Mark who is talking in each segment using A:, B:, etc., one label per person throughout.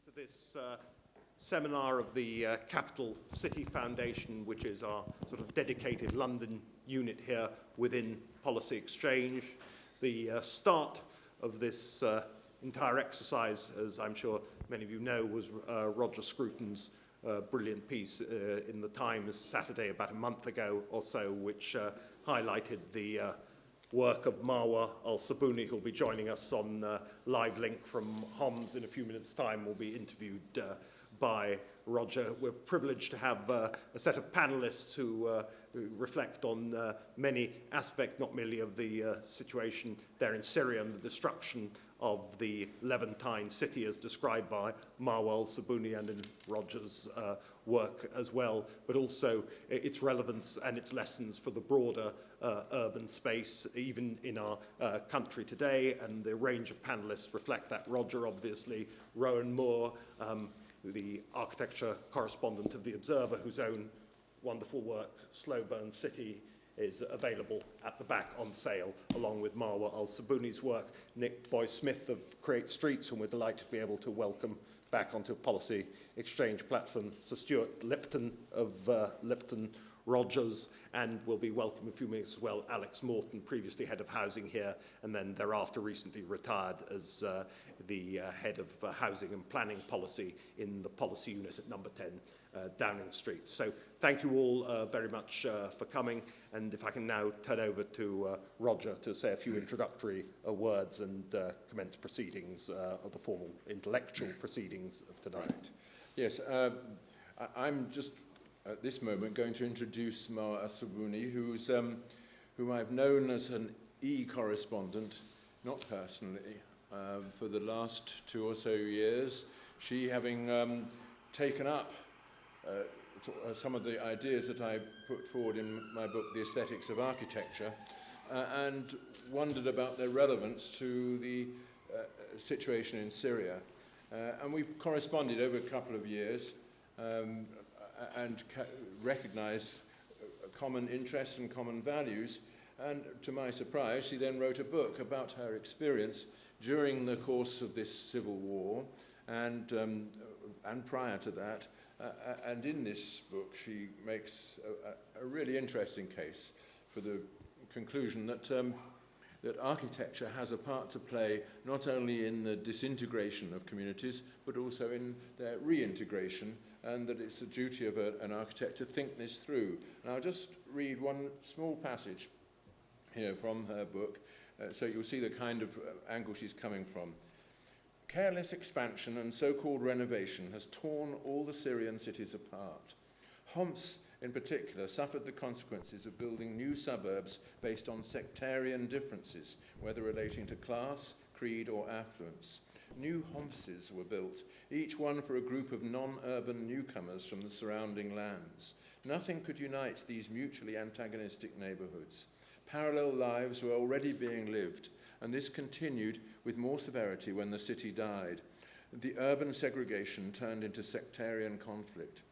A: to this seminar of the Capital City Foundation, which is our sort of dedicated London unit here within Policy Exchange. The start of this entire exercise, as I'm sure many of you know, was Roger Scruton's brilliant piece in the Times Saturday about a month ago or so, which highlighted the work of Marwa Al-Sabouni, who'll be joining us on live link from Holmes in a few minutes' time, will be interviewed by Roger. We're privileged to have a set of panelists who reflect on many aspects, not merely of the situation there in Syria and the destruction of the Levantine city as described by Marwa Al-Sabouni and in Roger's work as well, but also its relevance and its lessons for the broader urban space, even in our country today. And the range of panelists reflect that. Roger, obviously, Rowan Moore, the architecture correspondent of The Observer, whose own wonderful work, Slow Burn City, is available at the back on sale, along with Marwa Al-Sabouni's work. Nick Boy-Smith of Create Streets, whom we're delighted to be able to welcome back onto a Policy Exchange platform. Sir Stuart Lipton of Lipton Rogers, and we'll be welcoming in a few minutes as well Alex Morton, previously head of housing here, and then thereafter recently retired as the head of housing and planning policy in the policy unit at number 10 Downing Street. So thank you all very much for coming, and if I can now turn over to Roger to say a few introductory words and commence proceedings of the formal intellectual proceedings of tonight.
B: Right. Yes, I'm just at this moment going to introduce Marwa Al-Sabouni, whom I've known as an e-correspondent, not personally, for the last 2 or so years. She having taken up some of the ideas that I put forward in my book, The Aesthetics of Architecture, and wondered about their relevance to the situation in Syria. And we've corresponded over a couple of years and recognised common interests and common values. And to my surprise, she then wrote a book about her experience during the course of this civil war and prior to that. And in this book, she makes a really interesting case for the conclusion that that architecture has a part to play not only in the disintegration of communities, but also in their reintegration, and that it's a duty of an architect to think this through. And I'll just read one small passage here from her book, so you'll see the kind of angle she's coming from. Careless expansion and so-called renovation has torn all the Syrian cities apart. Homs, in particular, suffered the consequences of building new suburbs based on sectarian differences, whether relating to class, creed, or affluence. New Homses were built, each one for a group of non-urban newcomers from the surrounding lands. Nothing could unite these mutually antagonistic neighbourhoods. Parallel lives were already being lived, and this continued with more severity when the city died. The urban segregation turned into sectarian conflict.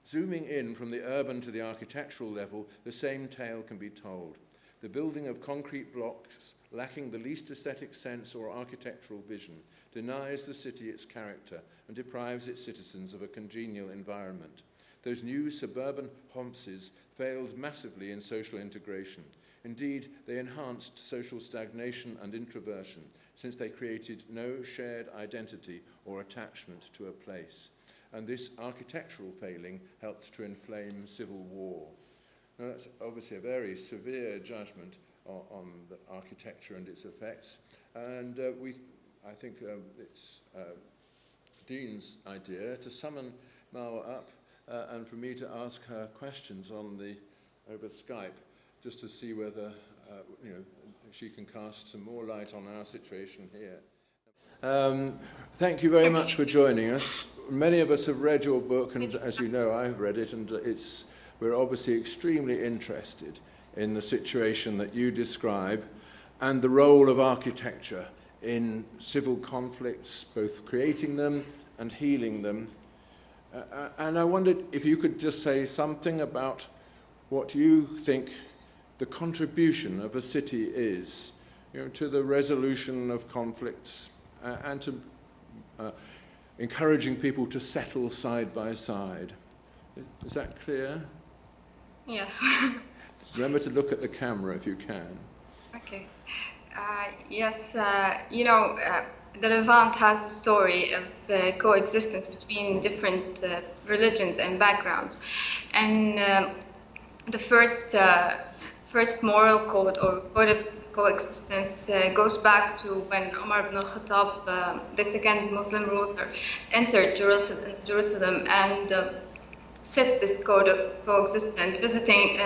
B: Zooming in from the urban to the architectural level, the same tale can be told. The building of concrete blocks, lacking the least aesthetic sense or architectural vision, denies the city its character and deprives its citizens of a congenial environment. Those new suburban Homses failed massively in social integration. Indeed, they enhanced social stagnation and introversion, since they created no shared identity or attachment to a place. And this architectural failing helped to inflame civil war. Now, that's obviously a very severe judgment on the architecture and its effects. And I think it's Dean's idea to summon Marwa up and for me to ask her questions over Skype, just to see whether she can cast some more light on our situation here. Thank you very much for joining us. Many of us have read your book, and as you know, I've read it, and we're obviously extremely interested in the situation that you describe and the role of architecture in civil conflicts, both creating them and healing them. And I wondered if you could just say something about what you think the contribution of a city is, to the resolution of conflicts and to encouraging people to settle side by side. Is that clear?
C: Yes.
B: Remember to look at the camera if you can.
C: Okay. Yes, the Levant has a story of coexistence between different religions and backgrounds. And the first moral code or code of coexistence goes back to when Umar ibn al-Khattab, the second Muslim ruler, entered Jerusalem and set this code of coexistence, visiting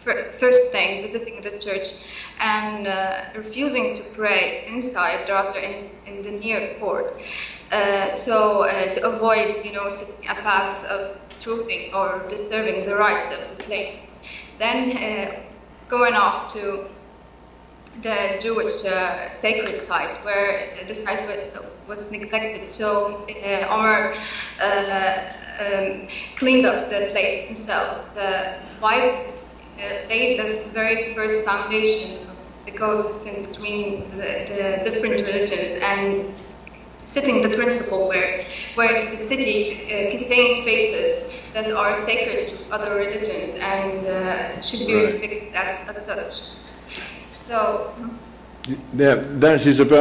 C: the church and refusing to pray inside, rather in the near court, to avoid, setting a path of intruding or disturbing the rights of the place. Then going off to the Jewish sacred site, where the site was neglected. So Omar cleaned up the place himself. Why this laid the very first foundation of the coexistence between the different religions, and setting the principle whereas the city contains spaces that are sacred to other religions and should be respected as such. So,
B: yeah,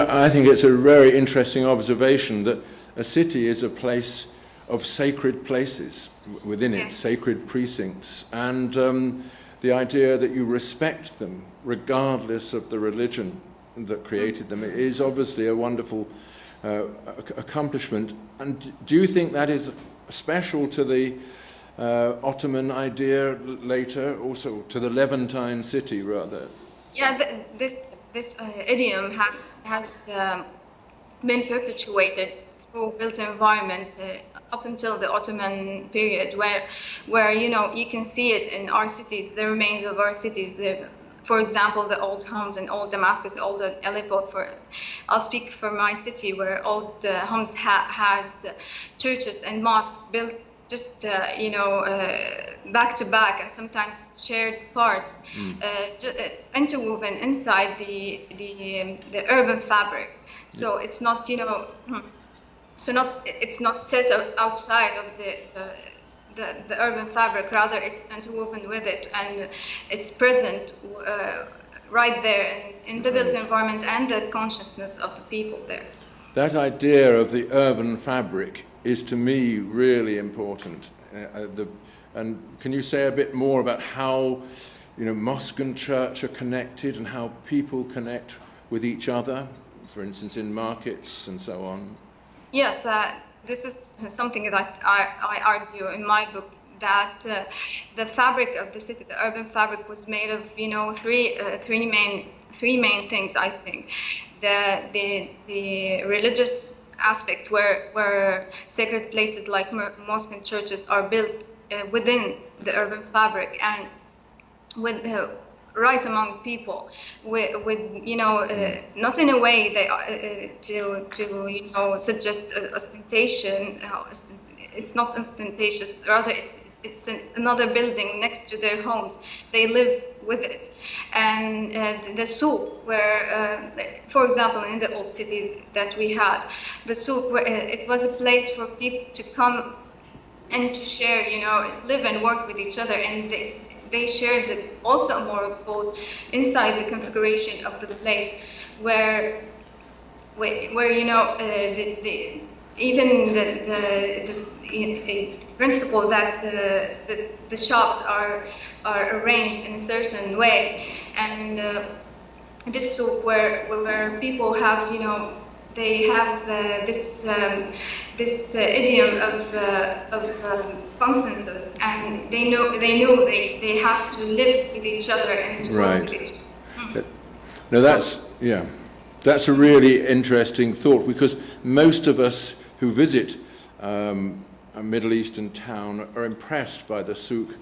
B: I think it's a very interesting observation that a city is a place of sacred places within it, sacred precincts, and the idea that you respect them regardless of the religion that created them is obviously a wonderful accomplishment. And do you think that is special to the Ottoman idea later, also to the Levantine city rather?
C: Yeah, this idiom has been perpetuated through built environment up until the Ottoman period, where you can see it in our cities, the remains of our cities. For example, the old Homs in old Damascus, old Aleppo. I'll speak for my city, where old Homs had churches and mosques built just back to back, and sometimes shared parts, interwoven inside the urban fabric. So it's not it's not set outside of the urban fabric. Rather, it's interwoven with it, and it's present right there in the built environment and the consciousness of the people there.
B: That idea of the urban fabric is to me really important. And can you say a bit more about how mosque and church are connected and how people connect with each other, for instance, in markets and so on?
C: Yes, this is something that I argue in my book, that the fabric of the city, the urban fabric, was made of three main things. I think the religious aspect, where sacred places like mosques and churches are built within the urban fabric and with right among people, with not in a way to suggest ostentation. It's not ostentatious. Rather, it's another building next to their homes. They live with it. And the souk, where, for example, in the old cities that we had, the souk, where it was a place for people to come and to share, live and work with each other, and they shared also a moral code inside the configuration of the place, where even the principle that the shops are arranged in a certain way, and this souk where people have they have this idiom of consensus, and they know they have to live with each other and to work with each other.
B: Now that's a really interesting thought, because most of us who visit a Middle Eastern town are impressed by the souk,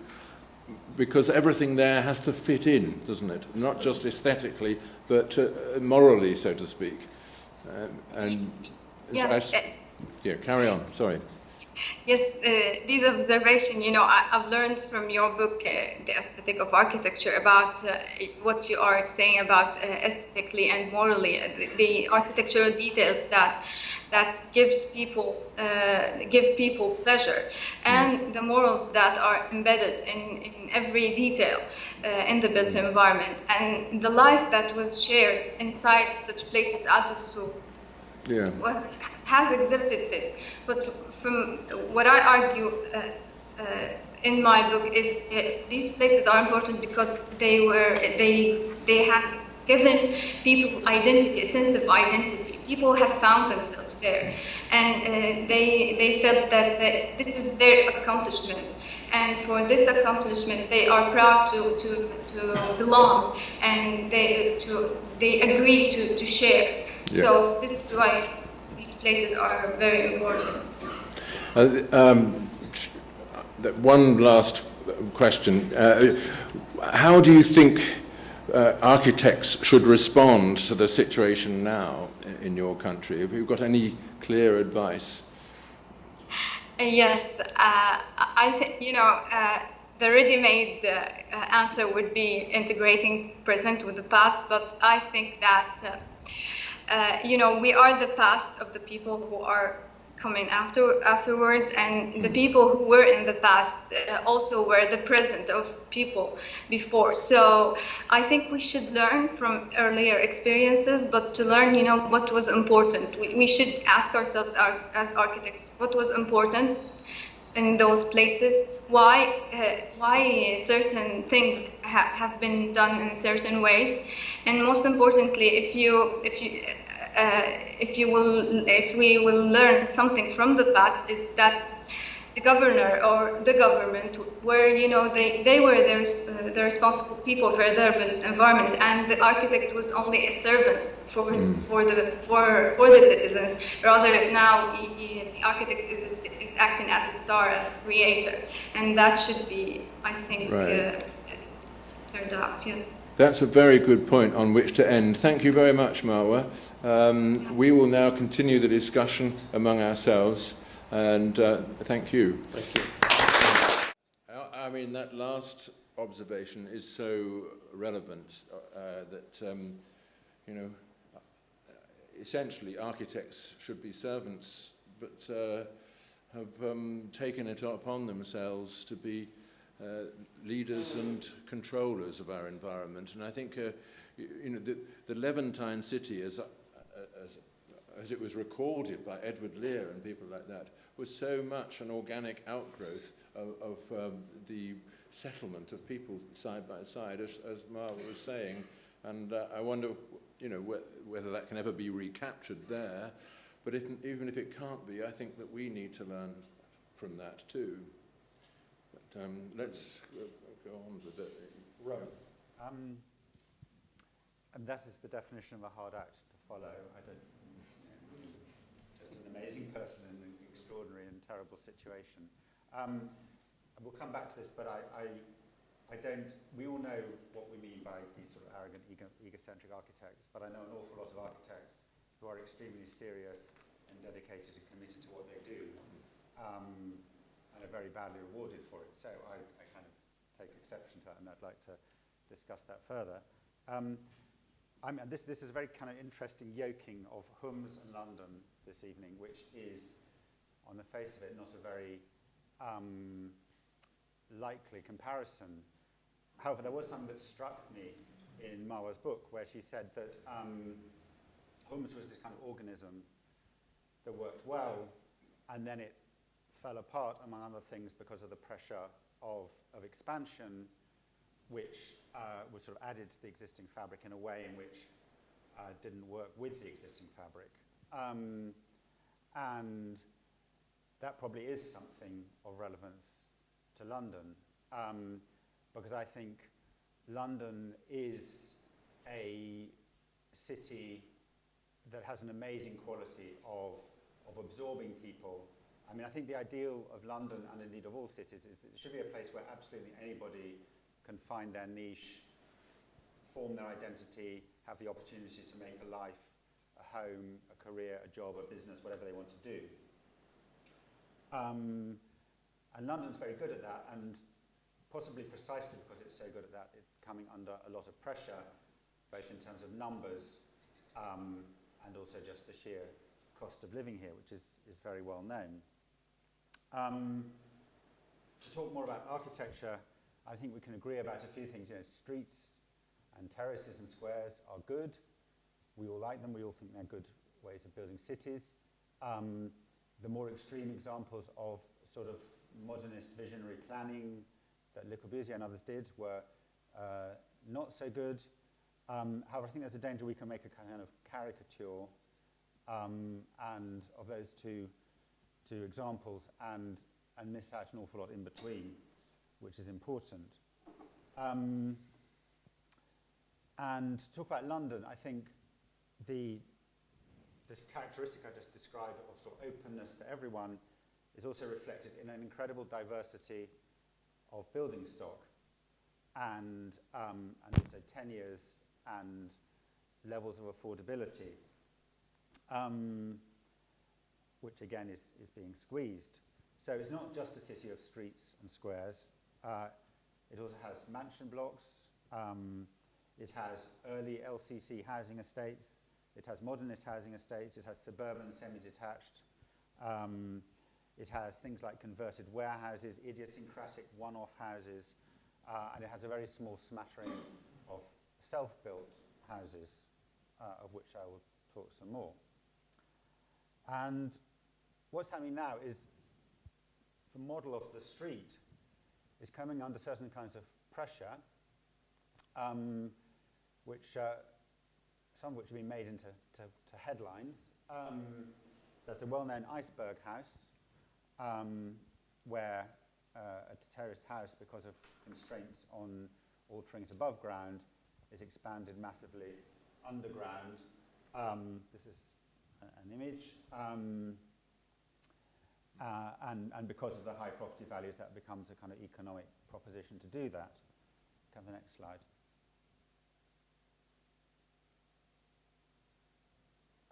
B: because everything there has to fit in, doesn't it? Not just aesthetically, but morally, so to speak.
C: Yes.
B: Carry on. Sorry.
C: Yes, these observations, I've learned from your book, The Aesthetic of Architecture, about what you are saying about aesthetically and morally, the architectural details that give people pleasure, and the morals that are embedded in every detail in the built environment, and the life that was shared inside such places as the souk.
B: Yeah.
C: Has exhibited this, but from what I argue in my book is these places are important because they had given people identity, a sense of identity. People have found themselves there, and they felt that this is their accomplishment, and for this accomplishment they are proud to belong, and they agree to share.
B: Yeah.
C: So this is why these places are very important.
B: One last question. How do you think architects should respond to the situation now in your country? Have you got any clear advice?
C: Yes, I think, the ready-made answer would be integrating present with the past, but I think that we are the past of the people who are coming afterwards, and the people who were in the past also were the present of people before. So I think we should learn from earlier experiences, but to learn, what was important. We should ask ourselves as architects, what was important in those places, why certain things have been done in certain ways, and most importantly, if we will learn something from the past, is that the governor or the government were, they were the responsible people for the urban environment, and the architect was only a servant for the citizens. Rather, now the architect is acting as a star, as a creator, and that should be, I think, turned out. Yes.
B: That's a very good point on which to end. Thank you very much, Marwa. We will now continue the discussion among ourselves, and thank you.
A: Thank you.
B: I mean, that last observation is so relevant that, essentially architects should be servants, but have taken it upon themselves to be leaders and controllers of our environment. And I think, the Levantine city, as it was recorded by Edward Lear and people like that, was so much an organic outgrowth of the settlement of people side by side, as Marwa was saying. And I wonder, whether that can ever be recaptured there. But even if it can't be, I think that we need to learn from that too. But let's go on with it.
D: Rowan. And that is the definition of a hard act to follow. Just an amazing person in an extraordinary and terrible situation. We'll come back to this, but I don't. We all know what we mean by these sort of arrogant, egocentric architects, but I know an awful lot of architects who are extremely serious and dedicated and committed to what they do, and are very badly rewarded for it. So I kind of take exception to that, and I'd like to discuss that further. This is a very kind of interesting yoking of Holmes and London this evening, which is, on the face of it, not a very likely comparison. However, there was something that struck me in Marwa's book, where she said that Holmes was this kind of organism that worked well, and then it fell apart, among other things, because of the pressure of expansion, which was sort of added to the existing fabric in a way in which didn't work with the existing fabric. And that probably is something of relevance to London, because I think London is a city that has an amazing quality of absorbing people. I mean, I think the ideal of London, and indeed of all cities, is it should be a place where absolutely anybody can find their niche, form their identity, have the opportunity to make a life, a home, a career, a job, a business, whatever they want to do. And London's very good at that, and possibly precisely because it's so good at that, it's coming under a lot of pressure, both in terms of numbers and also just the sheer cost of living here, which is very well known. To talk more about architecture, I think we can agree about a few things. You know, streets and terraces and squares are good. We all like them. We all think they're good ways of building cities. The more extreme examples of sort of modernist visionary planning that Le Corbusier and others did were not so good. However, I think there's a danger we can make a kind of caricature and of those two examples and miss out an awful lot in between, which is important. And to talk about London, I think this characteristic I just described of sort of openness to everyone is also reflected in an incredible diversity of building stock and also tenures and levels of affordability, which again is being squeezed. So it's not just a city of streets and squares. It also has mansion blocks. It has early LCC housing estates. It has modernist housing estates. It has suburban semi-detached. It has things like converted warehouses, idiosyncratic one-off houses, and it has a very small smattering of self-built houses, of which I will talk some more. And what's happening now is the model of the street is coming under certain kinds of pressure, which some of which have been made into headlines. There's the well-known Iceberg House, where a terraced house, because of constraints on altering it above ground, is expanded massively underground. This is an image. And because of the high property values, that becomes a kind of economic proposition to do that. Come to the next slide.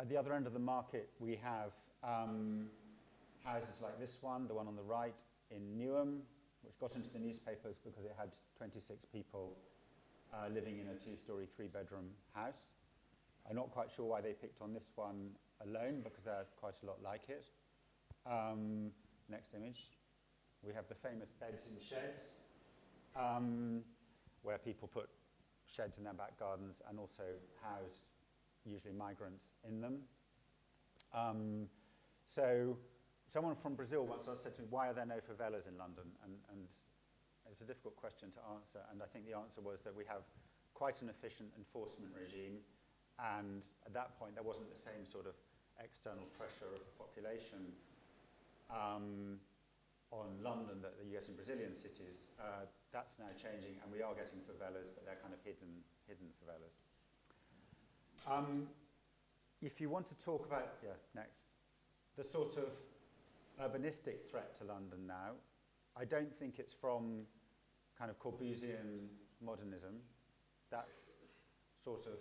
D: At the other end of the market, we have houses like this one, the one on the right in Newham, which got into the newspapers because it had 26 people living in a two-story, three-bedroom house. I'm not quite sure why they picked on this one alone, because there are quite a lot like it. Next image. We have the famous beds in sheds, where people put sheds in their back gardens and also house usually migrants in them. So someone from Brazil once said to me, why are there no favelas in London? And it's a difficult question to answer, and I think the answer was that we have quite an efficient enforcement regime, and at that point there wasn't the same sort of external pressure of population on London that you get in Brazilian cities. That's now changing, and we are getting favelas, but they're kind of hidden favelas. If you want to talk about, next, the sort of urbanistic threat to London now, I don't think it's from kind of Corbusian modernism. That's sort of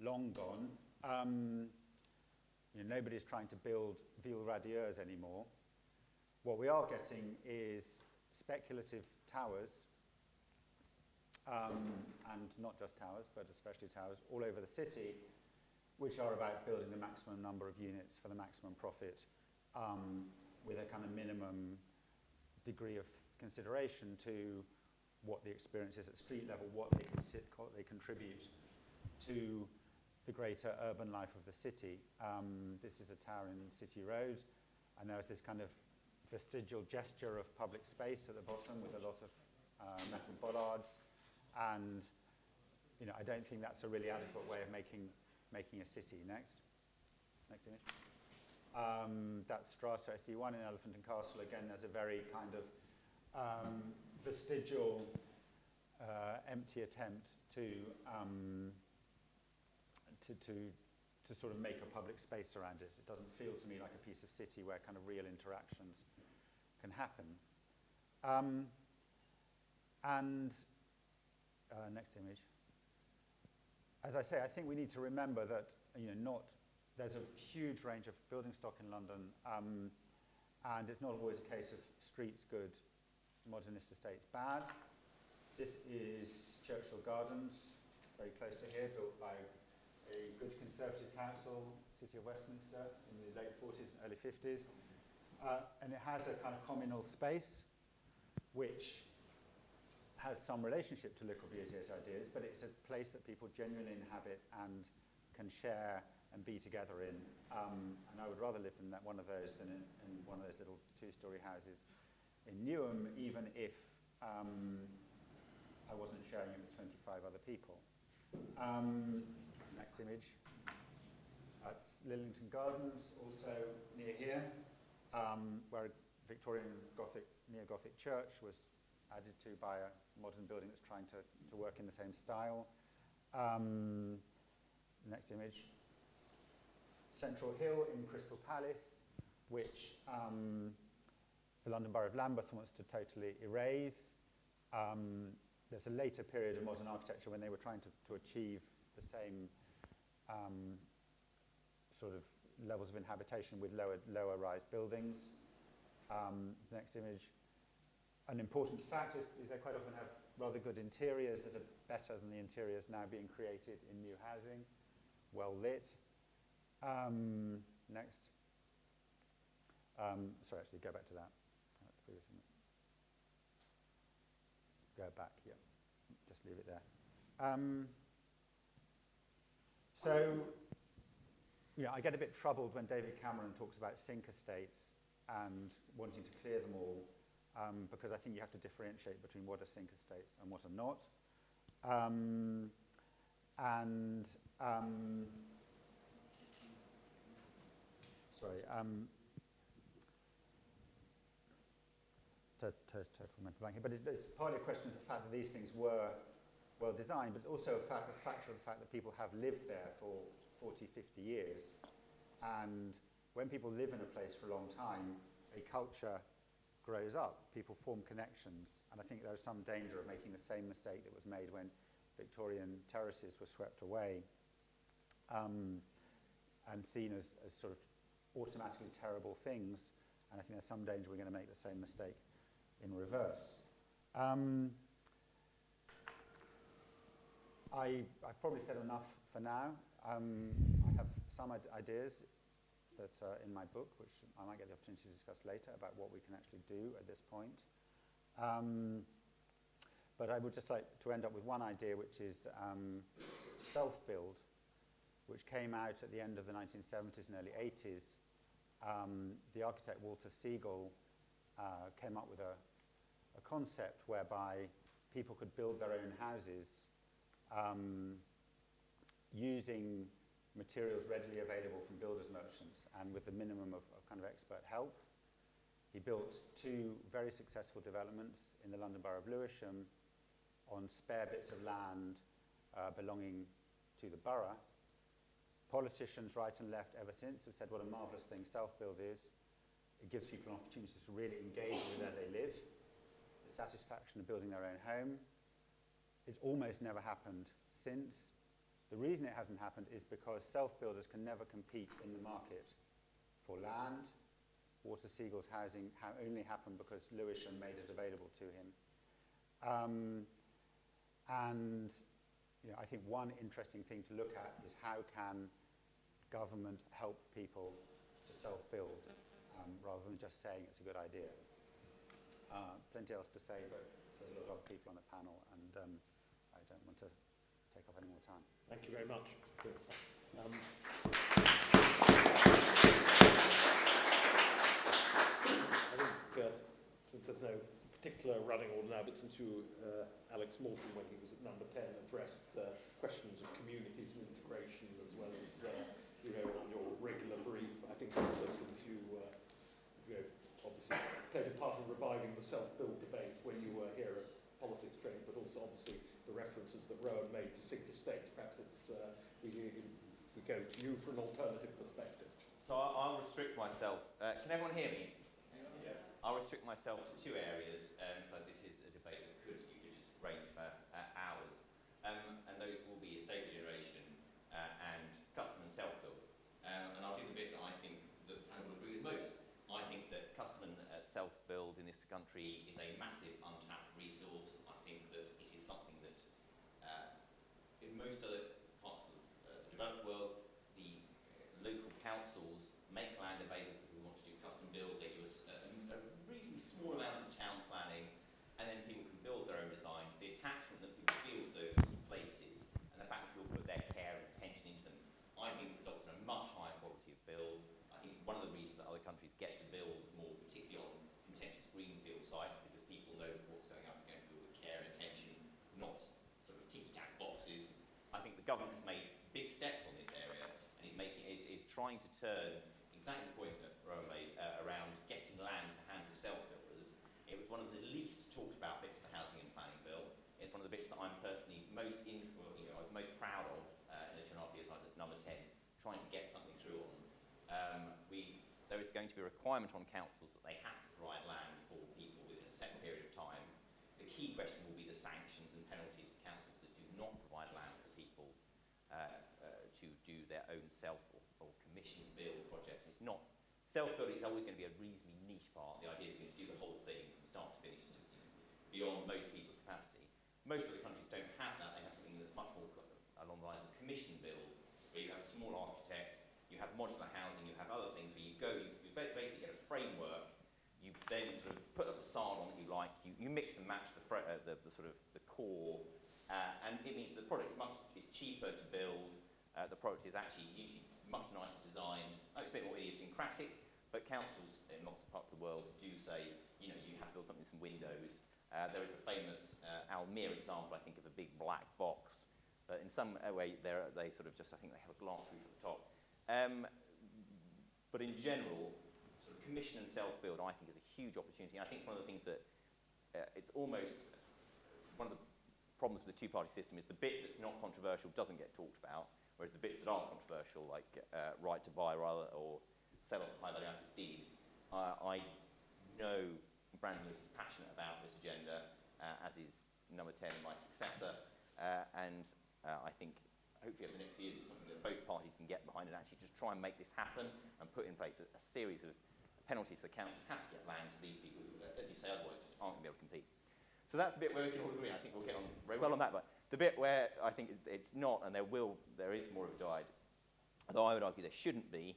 D: long gone. Nobody's trying to build ville radieurs anymore. What we are getting is speculative towers, and not just towers, but especially towers all over the city, which are about building the maximum number of units for the maximum profit, with a kind of minimum degree of consideration to what the experience is at street level, what they contribute to the greater urban life of the city. This is a tower in City Road, and there's this kind of vestigial gesture of public space at the bottom with a lot of metal bollards, and I don't think that's a really adequate way of making a city. Next image. That's Strata SE1 in Elephant and Castle. Again, there's a very kind of vestigial, empty attempt to sort of make a public space around it. It doesn't feel to me like a piece of city where kind of real interactions can happen. Next image. As I say, I think we need to remember that there's a huge range of building stock in London, And it's not always a case of streets good, modernist estates bad. This is Churchill Gardens, very close to here, built by a good Conservative council, City of Westminster, in the late 40s and early 50s. And it has a kind of communal space, which has some relationship to Le Corbusier's ideas, but it's a place that people genuinely inhabit and can share and be together in. And I would rather live in one of those than in one of those little two-story houses in Newham, even if I wasn't sharing it with 25 other people. Next image. That's Lillington Gardens, also near here, where a Victorian Gothic, neo-Gothic church was added to by a modern building that's trying to work in the same style. Next image. Central Hill in Crystal Palace, which the London Borough of Lambeth wants to totally erase. There's a later period of modern architecture when they were trying to achieve the same sort of levels of inhabitation with lower rise buildings. Next image. An important fact is they quite often have rather good interiors that are better than the interiors now being created in new housing, well lit. Next. Sorry, actually, go back to that. That's previous, isn't it? Go back, yeah. Just leave it there. So, I get a bit troubled when David Cameron talks about sink estates and wanting to clear them all, because I think you have to differentiate between what are sink estates and what are not. Total mental blanking. But it's partly a question of the fact that these things were well designed, but also a factor of the fact that people have lived there for 40, 50 years. And when people live in a place for a long time, a culture grows up, people form connections. And I think there's some danger of making the same mistake that was made when Victorian terraces were swept away and seen as sort of automatically terrible things. And I think there's some danger we're going to make the same mistake in reverse. I've probably said enough for now. I have some ideas that are in my book, which I might get the opportunity to discuss later, about what we can actually do at this point. But I would just like to end up with one idea, which is Selfbuild, which came out at the end of the 1970s and early 80s. The architect Walter Siegel came up with a concept whereby people could build their own houses using materials readily available from builders merchants and with the minimum of kind of expert help. He built 2 very successful developments in the London Borough of Lewisham on spare bits of land belonging to the borough. Politicians right and left ever since have said what a marvellous thing Selfbuild is. It gives people an opportunity to really engage with where they live, the satisfaction of building their own home. It's almost never happened since. The reason it hasn't happened is because self-builders can never compete in the market for land. Walter Siegel's housing only happened because Lewisham made it available to him. And I think one interesting thing to look at is how can government help people to self-build rather than just saying it's a good idea. Plenty else to say, but there's a lot of other people on the panel, and I don't want to take up any more time.
A: Thank you very much. I think since there's no particular running order now, but since Alex Morton, when he was at number 10, addressed questions of communities and integration as well as on your regular brief, I think also since you obviously played a part in reviving the self-build debate when you were here at Policy Exchange, but also obviously the references that Rowan made to sink estates. Perhaps it's we go to you for an alternative perspective.
E: So I'll restrict myself. Can everyone hear me?
A: Yeah.
E: I'll restrict myself to 2 areas. So this is a debate that you could just range for hours. And those will be estate regeneration and custom and self-build. And I'll do the bit that I think that I will agree with most. I think that custom country is a massive untapped resource. I think that it is something that in most other parts of the developed world, the local councils make land available to people who want to do custom build. They do a reasonably small amount of town planning, and then people can build their own designs. The attachment that people feel to those places, and the fact that people put their care and attention into them, I think results in a much higher quality of build. I think it's one of the reasons that other countries get to build more, particularly on contentious greenfield sites, because people know that what's going up is going to be built with care and attention, not sort of ticky-tack boxes. I think the government has made big steps on this area, and is trying to turn exactly the point that Rowan made around getting land in the hands of self-builders. It was one of the least talked about bits of the housing and planning bill. It's one of the bits that I'm personally most most proud of in the 2.5 years I was at number 10, trying to get something through on. There is going to be a requirement on councils that they have to provide land for people within a set period of time. The key question will be the sanctions and penalties for councils that do not provide land for people to do their own self or commission build project. It's not self-building is always going to be a reasonably niche part. The idea that you're going to do the whole thing from start to finish is just beyond most people's capacity. Most of the countries don't have that. They have something that's much more along the lines of commission build, where you have a small architect, you have modular housing, you have other things where you go, you basically get a framework, you then sort of put a facade on that you like, you mix and match the sort of the core, and it means the product is cheaper to build. The product is actually usually much nicer designed. It's a bit more idiosyncratic, but councils in lots of parts of the world do say, you know, you have to build something with some windows. There is the famous Almere example, I think, of a big black box. But in some way, they sort of just, I think they have a glass roof at the top. But in general, sort of commission and self-build, I think, is a huge opportunity. And I think it's one of the things that it's almost one of the problems with the two-party system is the bit that's not controversial doesn't get talked about, whereas the bits that are controversial, like right to buy rather or sell off high value assets deed, I know Brandon Lewis is passionate about this agenda, as is number 10 and my successor, and I think hopefully over the next few years it's something that both parties can get behind and actually just try and make this happen and put in place a series of penalties for councils have to get land to these people who, as you say, otherwise just aren't going to be able to compete. So that's the bit where we can all agree. I think we'll get on very well on that. But the bit where I think it's not, and there is more of a divide, although I would argue there shouldn't be,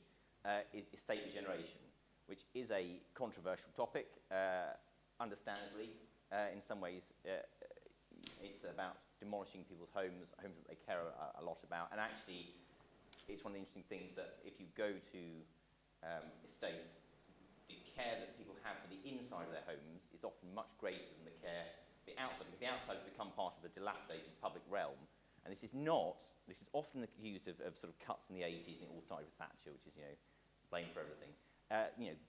E: is estate regeneration, which is a controversial topic, understandably. In some ways, it's about demolishing people's homes that they care a lot about. And actually, it's one of the interesting things that if you go to estates, the care that people have for the inside of their homes is often much greater than the care for the outside, because the outside has become part of a dilapidated public realm. And this is often accused of sort of cuts in the 80s, and it all started with Thatcher, which is, blamed for everything.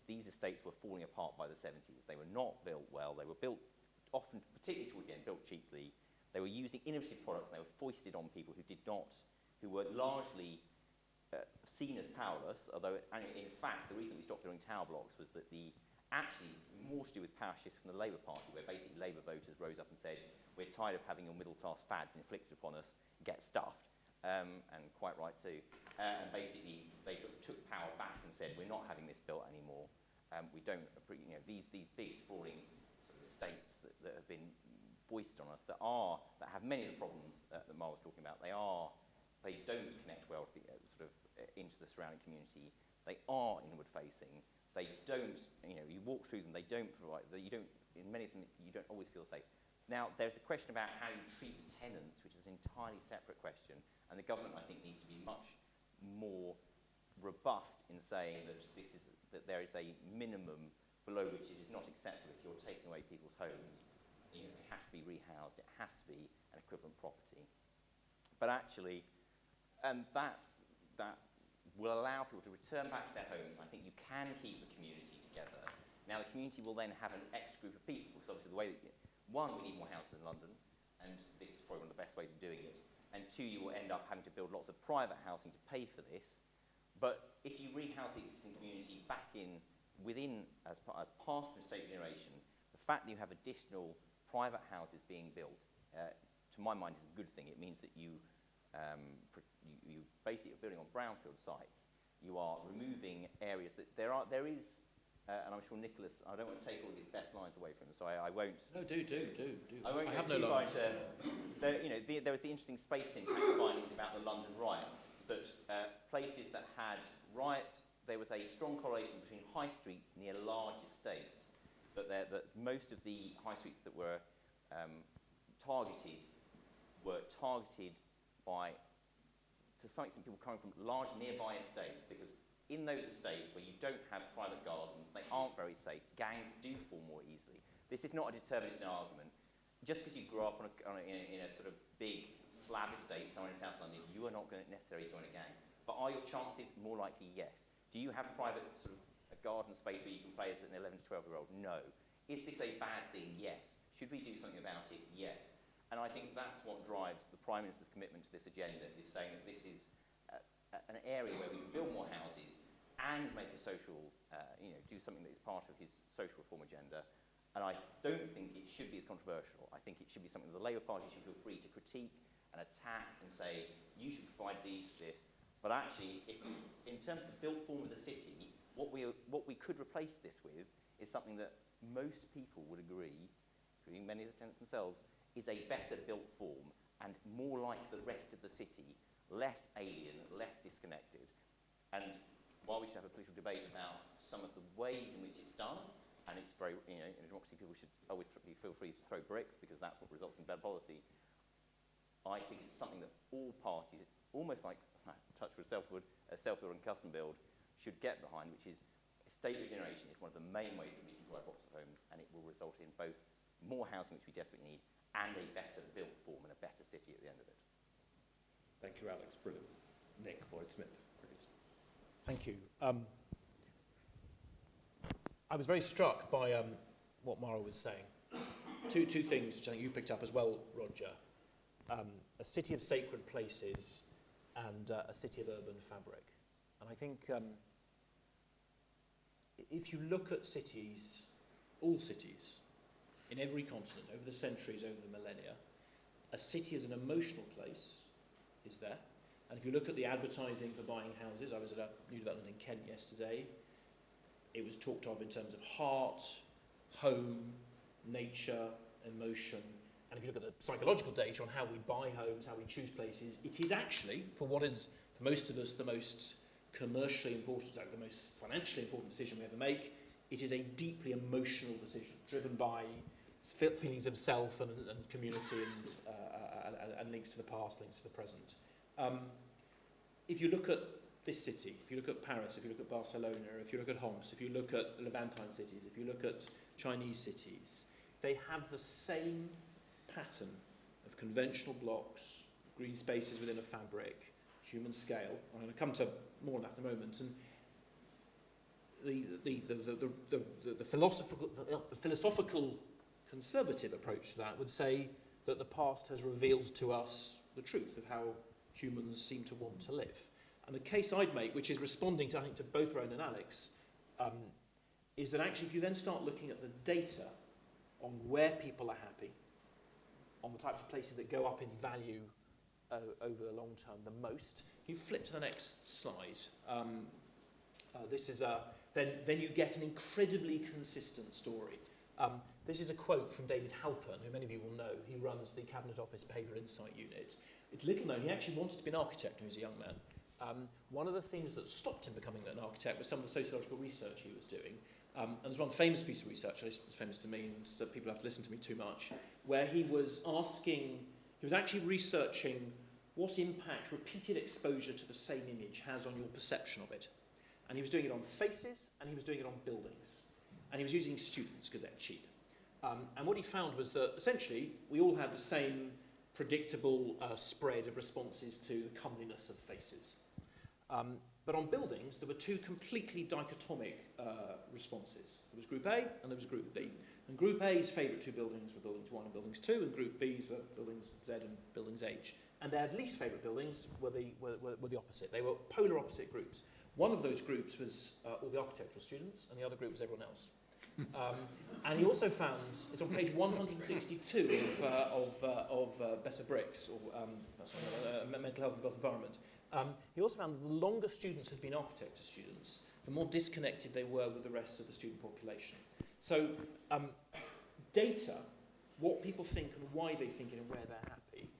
E: These estates were falling apart by the 70s. They were not built well. They were built often, particularly towards the end, built cheaply. They were using innovative products, and they were foisted on people who were largely seen as powerless, although in fact the reason we stopped building tower blocks was that actually more to do with power shifts from the Labour Party, where basically Labour voters rose up and said, we're tired of having your middle class fads inflicted upon us, get stuffed, and quite right too. And basically they sort of took power back and said, we're not having this built anymore. We don't, these big sprawling sort of estates that have been foisted on us that have many of the problems that Marwa was talking about. They don't connect well to into the surrounding community. They are inward facing. They don't, you walk through them, they don't provide, in many of them, you don't always feel safe. Now, there's a question about how you treat the tenants, which is an entirely separate question, and the government, I think, needs to be much more robust in saying that there is a minimum below which it is not acceptable if you're taking away people's homes. They have to be rehoused, it has to be an equivalent property. But actually, and that will allow people to return back to their homes. I think you can keep the community together. Now, the community will then have an extra group of people, because obviously the way that, one, we need more houses in London, and this is probably one of the best ways of doing it, and two, you will end up having to build lots of private housing to pay for this. But if you rehouse the existing community back as part of estate regeneration, the fact that you have additional private houses being built, to my mind, is a good thing. It means that you basically are building on brownfield sites. You are removing areas that there is and I'm sure Nicholas, I don't want to take all his best lines away from him, so I won't.
B: No, do.
E: I won't
B: have
E: go
B: no
E: too far
B: lines.
E: there was the interesting space syntax findings about the London riots, that places that had riots, there was a strong correlation between high streets near large estates, that most of the high streets that were targeted by, to some extent, people coming from large nearby estates, because in those estates where you don't have private gardens, they aren't very safe, gangs do form more easily. This is not a deterministic argument. Just because you grow up in a sort of big slab estate somewhere in South London, you are not going to necessarily join a gang. But are your chances more likely? Yes. Do you have private sort of a garden space where you can play as an 11 to 12-year-old? No. Is this a bad thing? Yes. Should we do something about it? Yes. And I think that's what drives the Prime Minister's commitment to this agenda, is saying that this is an area where we can build more houses and make a social, do something that is part of his social reform agenda. And I don't think it should be as controversial. I think it should be something that the Labour Party should feel free to critique and attack and say, you should provide this. But actually, in terms of the built form of the city, what we could replace this with is something that most people would agree, including many of the tenants themselves, is a better built form and more like the rest of the city, less alien, less disconnected. And while we should have a political debate about some of the ways in which it's done, and it's very, in a democracy people should always feel free to throw bricks because that's what results in bad policy, I think it's something that all parties, almost like Churchill Selfbuild and custom build, should get behind, which is estate regeneration is one of the main ways that we can grow blocks of homes, and it will result in both more housing, which we desperately need, and a better built form and a better city at the end of it.
F: Thank you, Alex. Brilliant. Nick Boyd-Smith, please.
G: Thank you. I was very struck by what Marwa was saying. Two things which I think you picked up as well, Roger. A city of sacred places and a city of urban fabric. And I think if you look at cities, all cities, in every continent, over the centuries, over the millennia, a city as an emotional place is there. And if you look at the advertising for buying houses, I was at a new development in Kent yesterday, it was talked of in terms of heart, home, nature, emotion. And if you look at the psychological data on how we buy homes, how we choose places, it is actually, for what is, for most of us, the most commercially important, the most financially important decision we ever make, it is a deeply emotional decision, driven by feelings of self and community and links to the past, links to the present. If you look at this city, if you look at Paris, if you look at Barcelona, if you look at Homs, if you look at Levantine cities, if you look at Chinese cities, they have the same pattern of conventional blocks, green spaces within a fabric, human scale. I'm going to come to more on that in a moment. And the philosophical conservative approach to that would say that the past has revealed to us the truth of how humans seem to want to live. And the case I'd make, which is responding to, I think, to both Rowan and Alex, is that actually if you then start looking at the data on where people are happy, on the types of places that go up in value over the long term the most, you flip to the next slide. This is then you get an incredibly consistent story. This is a quote from David Halpern, who many of you will know. He runs the Cabinet Office Paver Insight Unit. It's little known, he actually wanted to be an architect when he was a young man. One of the things that stopped him becoming an architect was some of the sociological research he was doing. And there's one famous piece of research, it's famous to me, and so people have to listen to me too much, where he was actually researching what impact repeated exposure to the same image has on your perception of it. And he was doing it on faces, and he was doing it on buildings. And he was using students, because they're cheap. And what he found was that, essentially, we all had the same predictable spread of responses to the comeliness of faces. But on buildings, there were two completely dichotomic responses. There was Group A and there was Group B. And Group A's favourite two buildings were Buildings 1 and Buildings 2, and Group B's were Buildings Z and Buildings H. And their least favourite buildings were the opposite. They were polar opposite groups. One of those groups was all the architectural students, and the other group was everyone else. And he also found, it's on page 162 of Better Bricks, or Mental Health and Built Environment. He also found that the longer students had been architecture students, the more disconnected they were with the rest of the student population. So data, what people think and why they think it and where they're happy,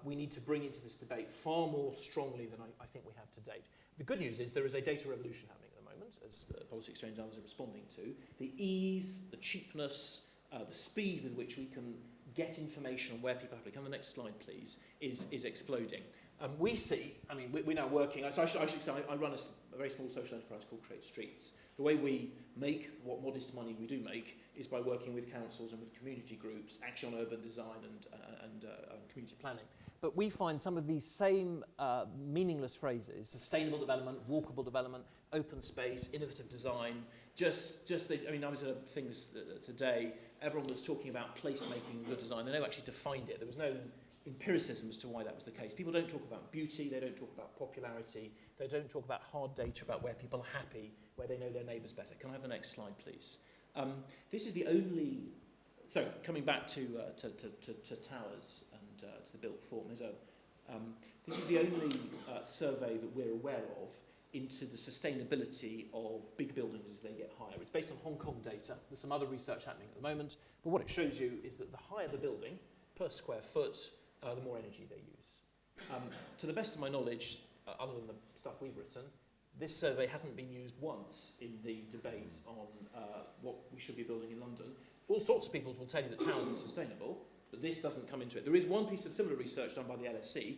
G: we need to bring into this debate far more strongly than I think we have to date. The good news is there is a data revolution happening at the moment, as Policy Exchange and others are responding to. The ease, the cheapness, the speed with which we can get information on where people have to come. The next slide, please, is exploding. We see, I mean, we're now working, so I should say I run a very small social enterprise called Create Streets. The way we make what modest money we do make is by working with councils and with community groups, actually on urban design and community planning. But we find some of these same meaningless phrases, sustainable development, walkable development, open space, innovative design, I mean, I was at a thing today, everyone was talking about placemaking the design. They never actually defined it. There was no empiricism as to why that was the case. People don't talk about beauty, they don't talk about popularity, they don't talk about hard data about where people are happy, where they know their neighbours better. Can I have the next slide, please? This is the only, so coming back to towers and to the built form, this is the only survey that we're aware of into the sustainability of big buildings as they get higher. It's based on Hong Kong data. There's some other research happening at the moment, but what it shows you is that the higher the building per square foot, the more energy they use. To the best of my knowledge, other than the stuff we've written, this survey hasn't been used once in the debate on what we should be building in London. All sorts of people will tell you that towers are sustainable, but this doesn't come into it. There is one piece of similar research done by the LSE,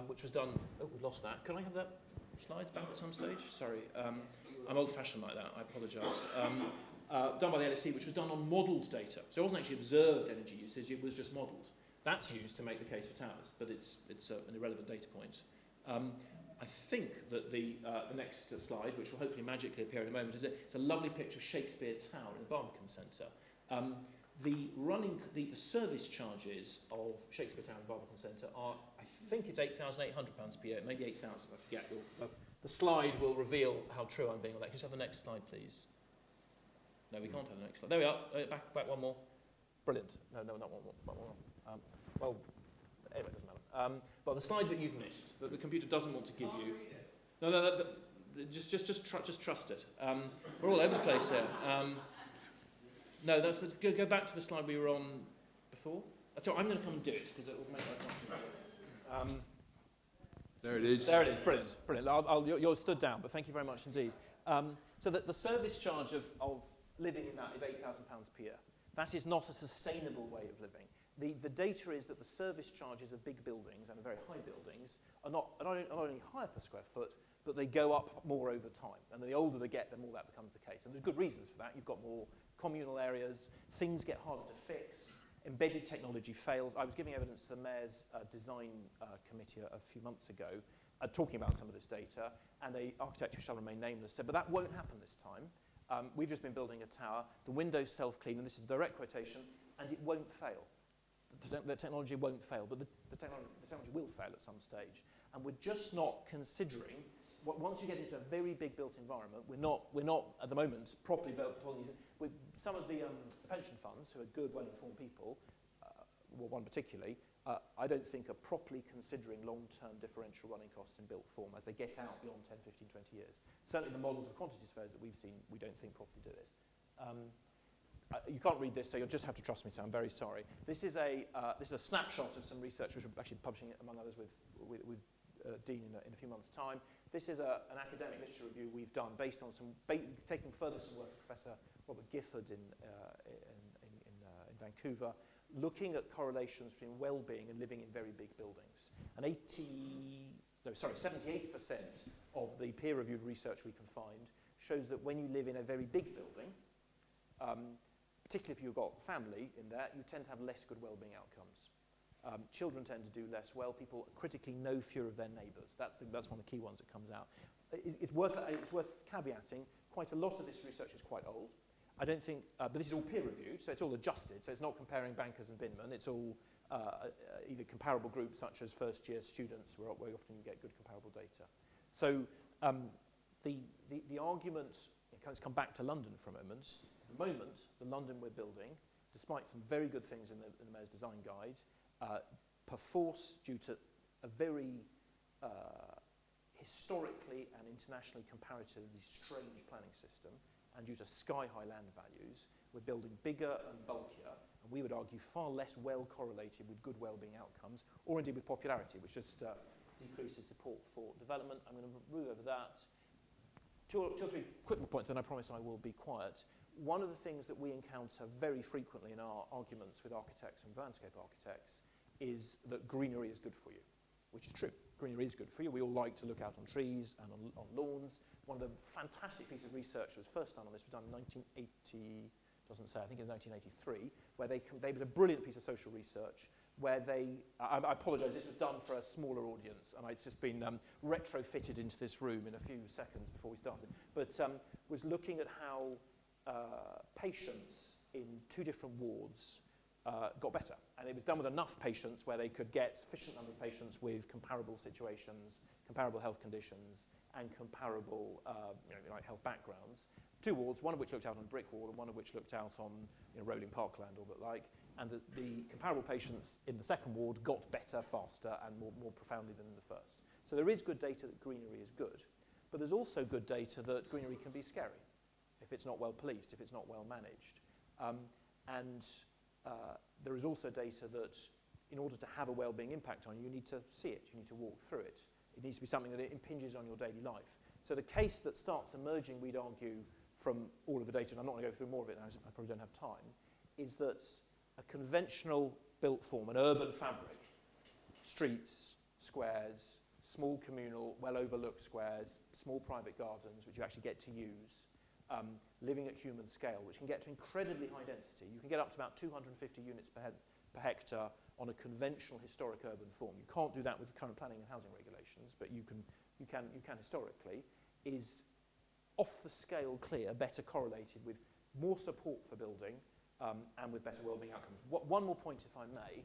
G: which was done, oh, we've lost that. Can I have that slide back at some stage? Sorry, I'm old-fashioned like that, I apologise. Done by the LSE, which was done on modelled data. So it wasn't actually observed energy usage, it was just modelled. That's used to make the case for towers, but it's an irrelevant data point. I think that the next slide, which will hopefully magically appear in a moment, it's a lovely picture of Shakespeare Tower in the Barbican Centre. The service charges of Shakespeare Tower and Barbican Centre are, I think it's £8,800 per year, maybe 8,000, I forget. The slide will reveal how true I'm being on that. Can you just have the next slide, please? No, we can't have the next slide. There we are. Back one more. Brilliant. No, not one more. Well, anyway, it doesn't matter. Well, the slide that you've missed, that the computer doesn't want to give you. No, just trust it. We're all over the place here. No, go back to the slide we were on before. So I'm going to come and do it because it will make my function.
B: There it is.
G: There it is. Brilliant. You're stood down, but thank you very much indeed. So the service charge of living in that is £8,000 per year. That is not a sustainable way of living. The data is that the service charges of big buildings and very high buildings are not only higher per square foot, but they go up more over time. And the older they get, the more that becomes the case. And there's good reasons for that. You've got more communal areas, things get harder to fix, embedded technology fails. I was giving evidence to the Mayor's design committee a few months ago, talking about some of this data, and an architect who shall remain nameless said, but that won't happen this time. We've just been building a tower, the windows self-clean, and this is a direct quotation, and it won't fail. The technology won't fail, but the technology will fail at some stage. And we're just not considering, once you get into a very big built environment, we're not at the moment properly building with some of the pension funds, who are good, well-informed people, well, one particularly, I don't think are properly considering long-term differential running costs in built form as they get out beyond 10, 15, 20 years. Certainly the models of quantity spares that we've seen, we don't think properly do it. You can't read this, so you'll just have to trust me, so I'm very sorry. This is a snapshot of some research which we're actually publishing, among others, with Dean in a few months' time. This is an academic literature review we've done based on taking further some work of Professor Robert Gifford in Vancouver, looking at correlations between well-being and living in very big buildings. And 78% of the peer-reviewed research we can find shows that when you live in a very big building, particularly if you've got family in there, you tend to have less good well-being outcomes. Children tend to do less well. People critically know fewer of their neighbours. That's one of the key ones that comes out. It's worth caveating. Quite a lot of this research is quite old. I don't think, but this is all peer-reviewed, so it's all adjusted. So it's not comparing bankers and binmen. It's all either comparable groups such as first-year students, where often you get good comparable data. So the argument, let's come back to London for a moment. At the moment, the London we're building, despite some very good things in the Mayor's Design Guide, perforce, due to a very historically and internationally comparatively strange planning system, and due to sky-high land values, we're building bigger and bulkier, and we would argue far less well correlated with good well-being outcomes, or indeed with popularity, which just decreases support for development. I'm going to move over that. Two or three quick points, then I promise I will be quiet. One of the things that we encounter very frequently in our arguments with architects and landscape architects is that greenery is good for you, which is true. Greenery is good for you. We all like to look out on trees and on lawns. One of the fantastic pieces of research that was first done on this was done in 1980, doesn't say, I think it was 1983, where they was a brilliant piece of social research where they, I apologise, this was done for a smaller audience, and it's just been retrofitted into this room in a few seconds before we started, but was looking at how patients in 2 different wards got better. And it was done with enough patients where they could get sufficient number of patients with comparable situations, comparable health conditions, and comparable like health backgrounds. 2 wards, one of which looked out on a brick wall and one of which looked out on rolling parkland or the like. And the comparable patients in the second ward got better faster and more profoundly than in the first. So there is good data that greenery is good, but there's also good data that greenery can be scary if it's not well policed, if it's not well managed. There is also data that in order to have a well-being impact on you, you need to see it, you need to walk through it. It needs to be something that impinges on your daily life. So the case that starts emerging, we'd argue, from all of the data, and I'm not going to go through more of it now, I probably don't have time, is that a conventional built form, an urban fabric, streets, squares, small communal, well-overlooked squares, small private gardens, which you actually get to use, living at human scale, which can get to incredibly high density. You can get up to about 250 units per hectare on a conventional historic urban form. You can't do that with current planning and housing regulations, but you can historically, is off the scale clear, better correlated with more support for building and with better wellbeing outcomes. One more point, if I may,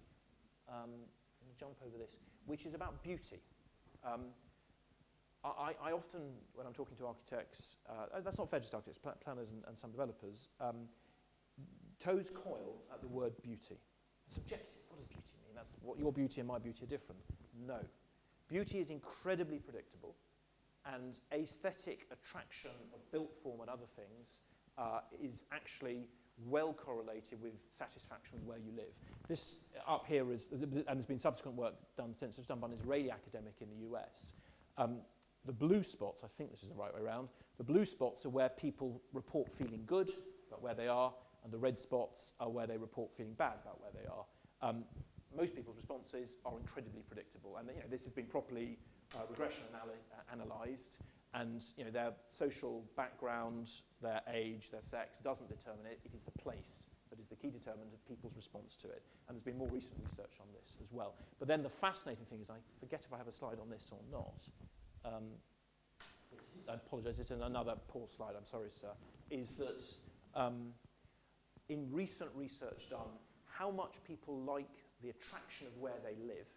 G: I'm going to jump over this, which is about beauty. I often, when I'm talking to architects, that's not fair, just architects, planners and some developers, toes coil at the word beauty. Subjective, what does beauty mean? That's what your beauty and my beauty are different. No. Beauty is incredibly predictable, and aesthetic attraction of built form and other things is actually well correlated with satisfaction with where you live. This up here is, and there's been subsequent work done since, it was done by an Israeli academic in the US. The blue spots, I think this is the right way around, the blue spots are where people report feeling good about where they are, and the red spots are where they report feeling bad about where they are. Most people's responses are incredibly predictable, and this has been properly regression analysed, and their social background, their age, their sex doesn't determine it. It is the place that is the key determinant of people's response to it, and there's been more recent research on this as well. But then the fascinating thing is, I forget if I have a slide on this or not. I apologise, it's in another poor slide, I'm sorry, sir, is that in recent research done, how much people like the attraction of where they live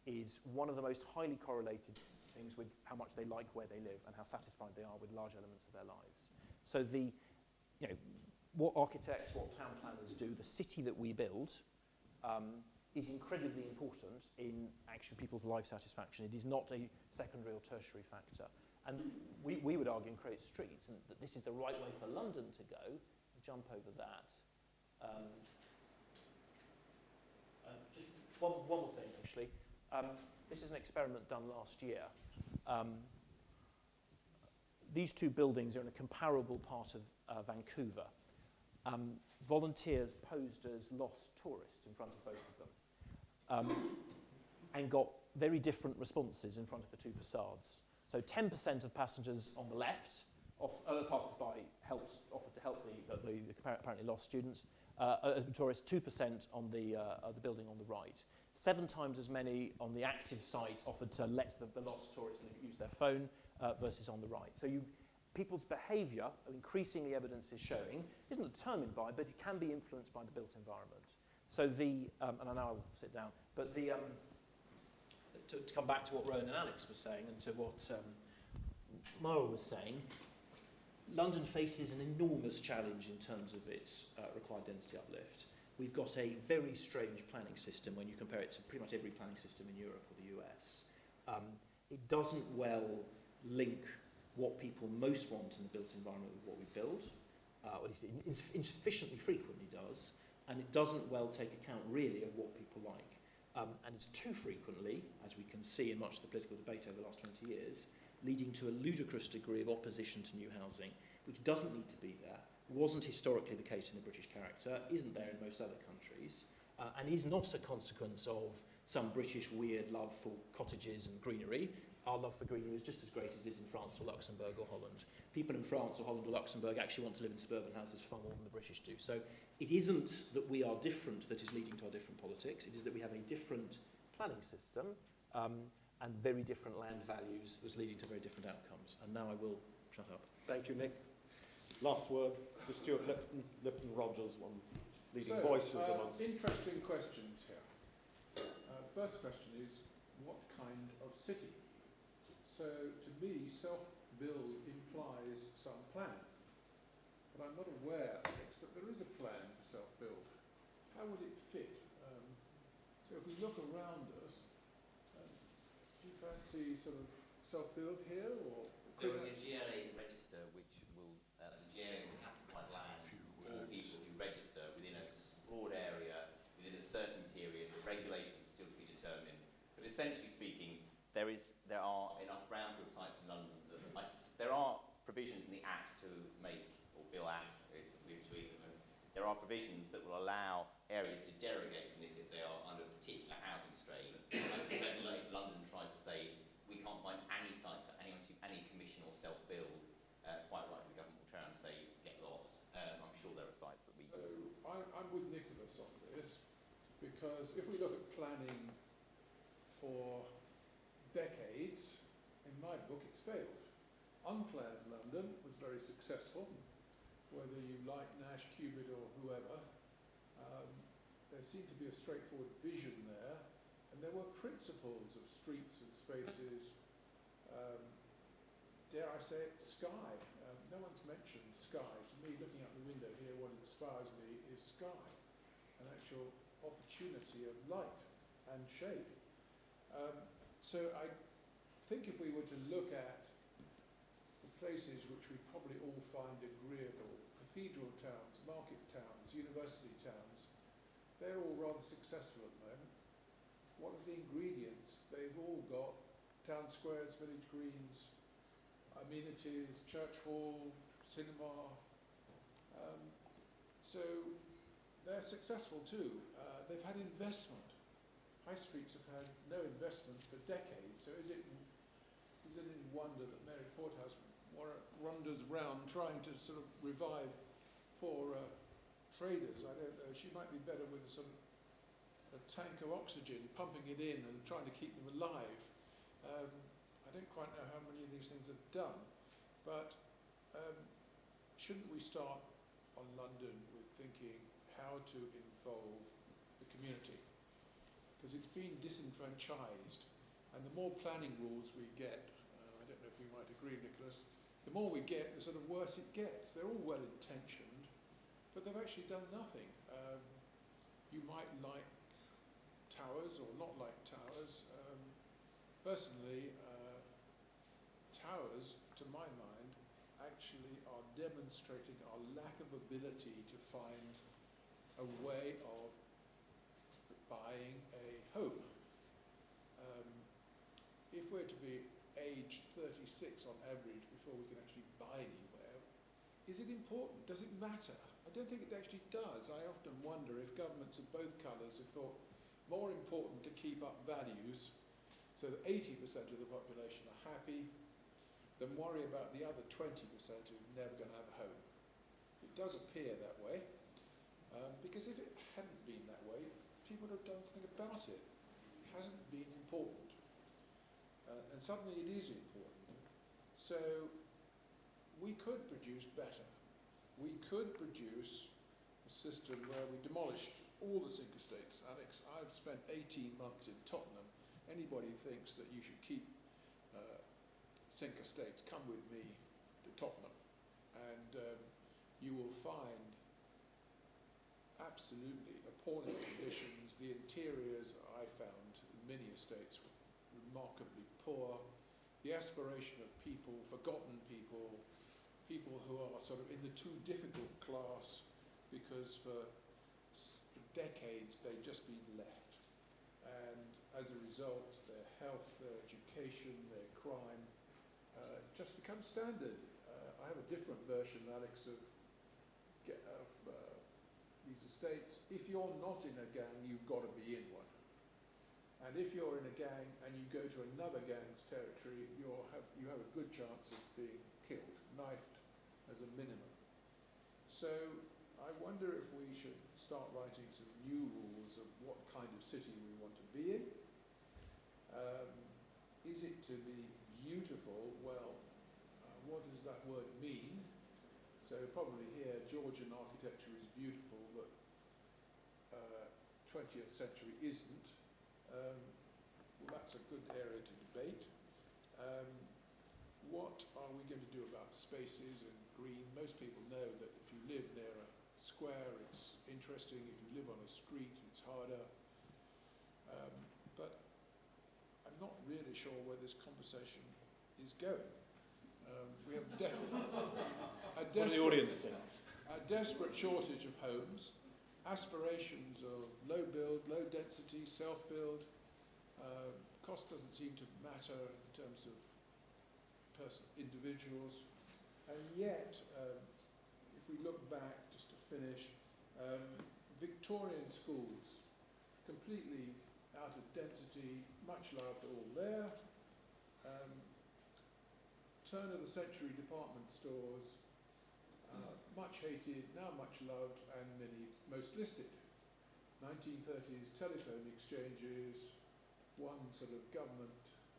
G: is one of the most highly correlated things with how much they like where they live and how satisfied they are with large elements of their lives. So what architects, what town planners do, the city that we build is incredibly important in actually people's life satisfaction. It is not a secondary or tertiary factor. And we would argue in Create Streets and that this is the right way for London to go. I'll jump over that. Just one more thing, actually. This is an experiment done last year. These 2 buildings are in a comparable part of Vancouver. Volunteers posed as lost tourists in front of both of them and got very different responses in front of the 2 facades. So 10% of passengers on the left, passers-by, offered to help the apparently lost students, tourists, 2% on the building on the right. 7 times as many on the active site offered to let the lost tourists use their phone versus on the right. So people's behaviour, increasingly evidence is showing, isn't determined by, but it can be influenced by the built environment. So and I know I'll sit down, but to come back to what Rowan and Alex were saying and to what Marwa was saying, London faces an enormous challenge in terms of its required density uplift. We've got a very strange planning system when you compare it to pretty much every planning system in Europe or the US. It doesn't well link what people most want in the built environment with what we build, or at least it insufficiently frequently does, and it doesn't well take account really of what people like. And it's too frequently, as we can see in much of the political debate over the last 20 years, leading to a ludicrous degree of opposition to new housing, which doesn't need to be there, wasn't historically the case in the British character, isn't there in most other countries, and is not a consequence of some British weird love for cottages and greenery. Our love for greenery is just as great as it is in France or Luxembourg or Holland. People in France or Holland or Luxembourg actually want to live in suburban houses far more than the British do. So it isn't that we are different that is leading to our different politics. It is that we have a different planning system and very different land values that's leading to very different outcomes. And now I will shut up.
A: Thank you, Nick. Last word to Stuart Lipton, Lipton Rogers, one leading voices amongst.
H: Interesting questions here. First question is, what kind of city? So to me, self-build implies some plan. But I'm not aware, Alex, that there is a plan for self-build. How would it fit? So if we look around us, do you fancy sort of self-build here or?
E: There will be a GLA register which will, the GLA will have to provide land for people who register within a broad area, within a certain period. The regulation is still to be determined. But essentially speaking, there are enough brownfield sites in London that there are provisions in the Act to make, or Bill Act, there are provisions that will allow areas to derogate from this if they are under a particular housing strain. I suspect if London tries to say we can't find any sites for anyone to any commission or self-build, quite rightly the government will try and say get lost. I'm sure there are sites that we do.
H: So I'm with Nicholas on this, because if we look at planning for decades, in my book it's failed. Unplanned London was very successful, whether you like Nash, Cubitt or whoever. There seemed to be a straightforward vision there, and there were principles of streets and spaces. Dare I say it, sky. No one's mentioned sky. To me, looking out the window here, what inspires me is sky, an actual opportunity of light and shade. So I think if we were to look at the places which we probably all find agreeable, cathedral towns, market towns, university towns, they're all rather successful at the moment. What are the ingredients? They've all got town squares, village greens, amenities, church hall, cinema. So they're successful too. They've had investment. High streets have had no investment for decades. So is it any wonder that Mary Porthouse wanders around trying to sort of revive poor traders? I don't know. She might be better with a sort of a tank of oxygen, pumping it in and trying to keep them alive. I don't quite know how many of these things are done, but shouldn't we start on London with thinking how to involve the community? Because it's been disenfranchised, and the more planning rules we get, I don't know if you might agree, Nicholas, the more we get, the sort of worse it gets. They're all well-intentioned, but they've actually done nothing. You might like towers or not like towers. Personally, towers, to my mind, actually are demonstrating our lack of ability to find a way of buying a home. If we're to be aged 36 on average before we can actually buy anywhere, is it important? Does it matter? I don't think it actually does. I often wonder if governments of both colours have thought more important to keep up values so that 80% of the population are happy than worry about the other 20% who are never going to have a home. It does appear that way, because if it hadn't been that way, people would have done something about it. It hasn't been important. And suddenly it is important. So we could produce better. We could produce a system where we demolished all the sink estates. Alex, I've spent 18 months in Tottenham. Anybody who thinks that you should keep sink estates, come with me to Tottenham. And you will find absolutely appalling conditions. The interiors I found in many estates remarkably poor, the aspiration of people, forgotten people, people who are sort of in the too difficult class because for decades they've just been left. And as a result, their health, their education, their crime just becomes standard. I have a different version, Alex, of these estates. If you're not in a gang, you've got to be in one. And if you're in a gang and you go to another gang's territory, you have a good chance of being killed, knifed as a minimum. So I wonder if we should start writing some new rules of what kind of city we want to be in. Is it to be beautiful? Well, what does that word mean? So probably here, Georgian architecture is beautiful, but 20th century isn't. Well, that's a good area to debate. What are we going to do about spaces and green? Most people know that if you live near a square, it's interesting. If you live on a street, it's harder. But I'm not really sure where this conversation is going. We have a desperate shortage of homes, aspirations of low build, low density, self-build. Cost doesn't seem to matter in terms of individuals. And yet, if we look back, just to finish, Victorian schools, completely out of density, much loved all there. Turn of the century department stores, much hated, now much loved, and most listed. 1930s telephone exchanges, one sort of government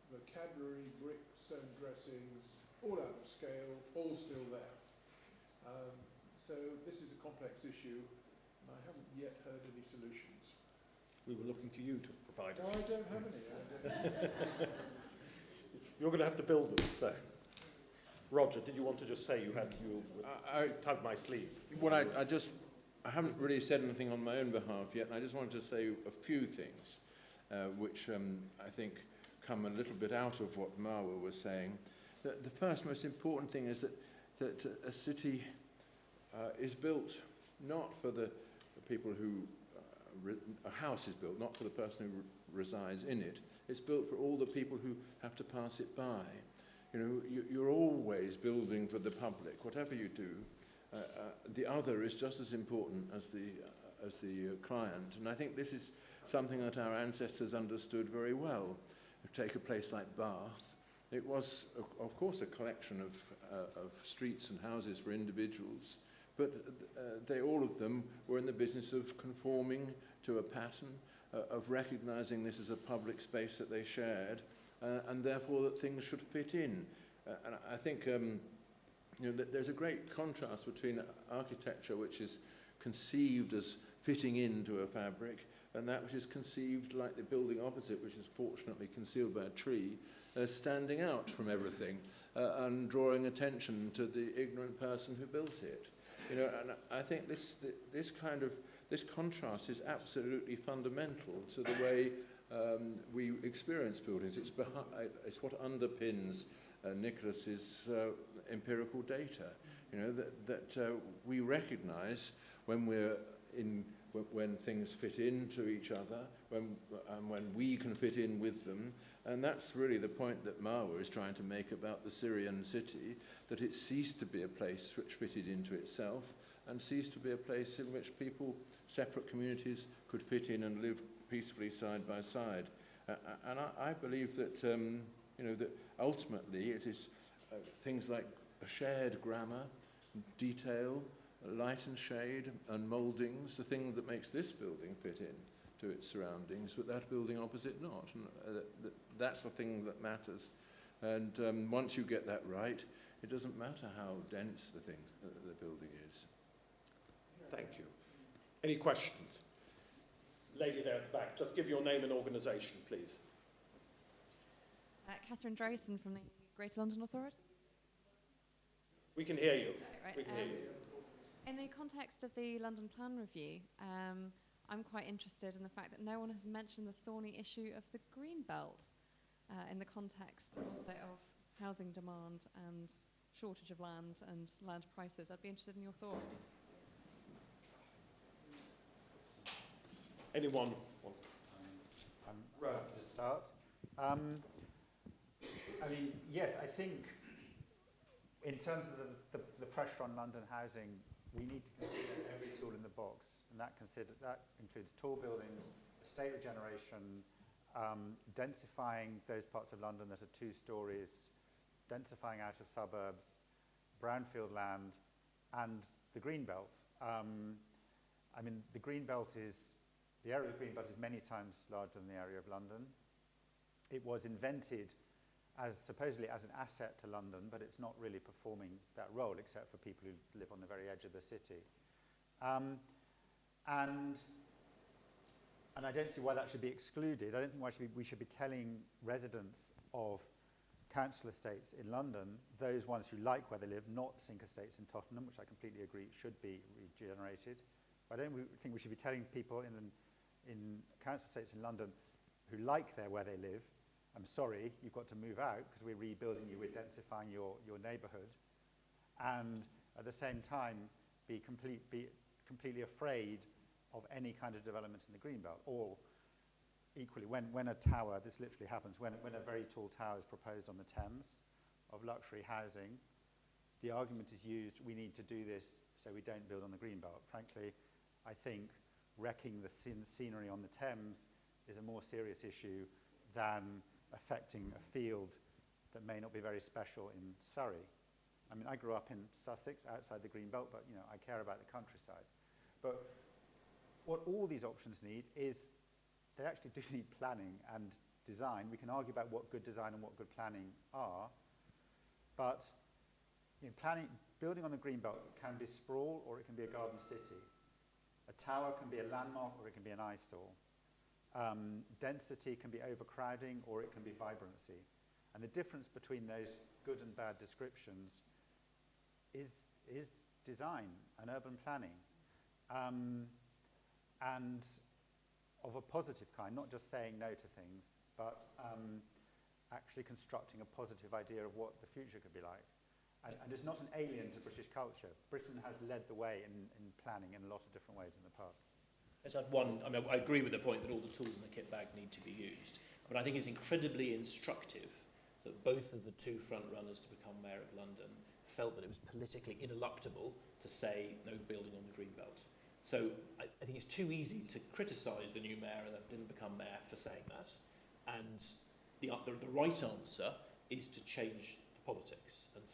H: vocabulary, brick, stone dressings, all out of scale, all still there. So this is a complex issue, and I haven't yet heard any solutions.
F: We were looking to you to provide.
H: No, I don't have any.
F: You're going to have to build them, so. Roger, did you want to just say you tugged my sleeve?
B: Well, I haven't really said anything on my own behalf yet, and I just wanted to say a few things, which I think come a little bit out of what Marwa was saying. The first most important thing is that a city is built not for the people who, a house is built not for the person who resides in it. It's built for all the people who have to pass it by. You know, you're always building for the public. Whatever you do, the other is just as important as the client. And I think this is something that our ancestors understood very well. Take a place like Bath. It was, of course, a collection of streets and houses for individuals, but all of them were in the business of conforming to a pattern, of recognizing this as a public space that they shared, and therefore that things should fit in. And I think there's a great contrast between architecture, which is conceived as fitting into a fabric, and that which is conceived like the building opposite, which is fortunately concealed by a tree, standing out from everything and drawing attention to the ignorant person who built it. You know, and I think this contrast is absolutely fundamental to the way we experience buildings. It's what underpins Nicholas's empirical data. You know, that we recognise when things fit into each other, when we can fit in with them, and that's really the point that Marwa is trying to make about the Syrian city, that it ceased to be a place which fitted into itself, and ceased to be a place in which people, separate communities, could fit in and live peacefully side by side. And I believe that that ultimately it is things like a shared grammar, detail, light and shade and mouldings, the thing that makes this building fit in to its surroundings, but that building opposite not. And that's the thing that matters. And once you get that right, it doesn't matter how dense the building is.
F: Thank you. Any questions? Lady there at the back, just give your name and organisation, please.
I: Catherine Drayson from the Greater London Authority.
F: We can hear you.
I: Right.
F: We can hear you.
I: In the context of the London Plan Review, I'm quite interested in the fact that no one has mentioned the thorny issue of the green belt. in the context also of housing demand and shortage of land and land prices. I'd be interested in your thoughts.
F: Anyone?
D: Rowan, to start. I mean, yes, I think in terms of the pressure on London housing, we need to consider every tool in the box, and that includes tall buildings, estate regeneration, densifying those parts of London that are 2 stories, densifying out of suburbs, brownfield land, and the green belt. I mean, the area of the green belt is many times larger than the area of London. It was invented supposedly as an asset to London, but it's not really performing that role except for people who live on the very edge of the city. And I don't see why that should be excluded. I don't think we should be telling residents of council estates in London, those ones who like where they live, not sink estates in Tottenham, which I completely agree should be regenerated. But I don't think we should be telling people in council estates in London who like where they live, I'm sorry, you've got to move out because we're rebuilding you, we're densifying your neighbourhood, and at the same time be completely afraid of any kind of development in the greenbelt. Or equally, when a tower, this literally happens, when a very tall tower is proposed on the Thames of luxury housing, the argument is used, we need to do this so we don't build on the greenbelt. Frankly, I think wrecking the scenery on the Thames is a more serious issue than affecting a field that may not be very special in Surrey. I mean, I grew up in Sussex, outside the green belt, but I care about the countryside. But what all these options need is, they actually do need planning and design. We can argue about what good design and what good planning are, but building on the green belt can be sprawl or it can be a garden city. A tower can be a landmark or it can be an eyesore. Density can be overcrowding or it can be vibrancy. And the difference between those good and bad descriptions is design and urban planning. And of a positive kind, not just saying no to things, but actually constructing a positive idea of what the future could be like. And it's not an alien to British culture. Britain has led the way in planning in a lot of different ways in the past.
G: Let's add one. I mean, I agree with the point that all the tools in the kit bag need to be used, but I think it's incredibly instructive that both of the 2 front runners to become Mayor of London felt that it was politically ineluctable to say no building on the green belt. So I think it's too easy to criticise the new mayor that didn't become mayor for saying that, and the right answer is to change the politics. And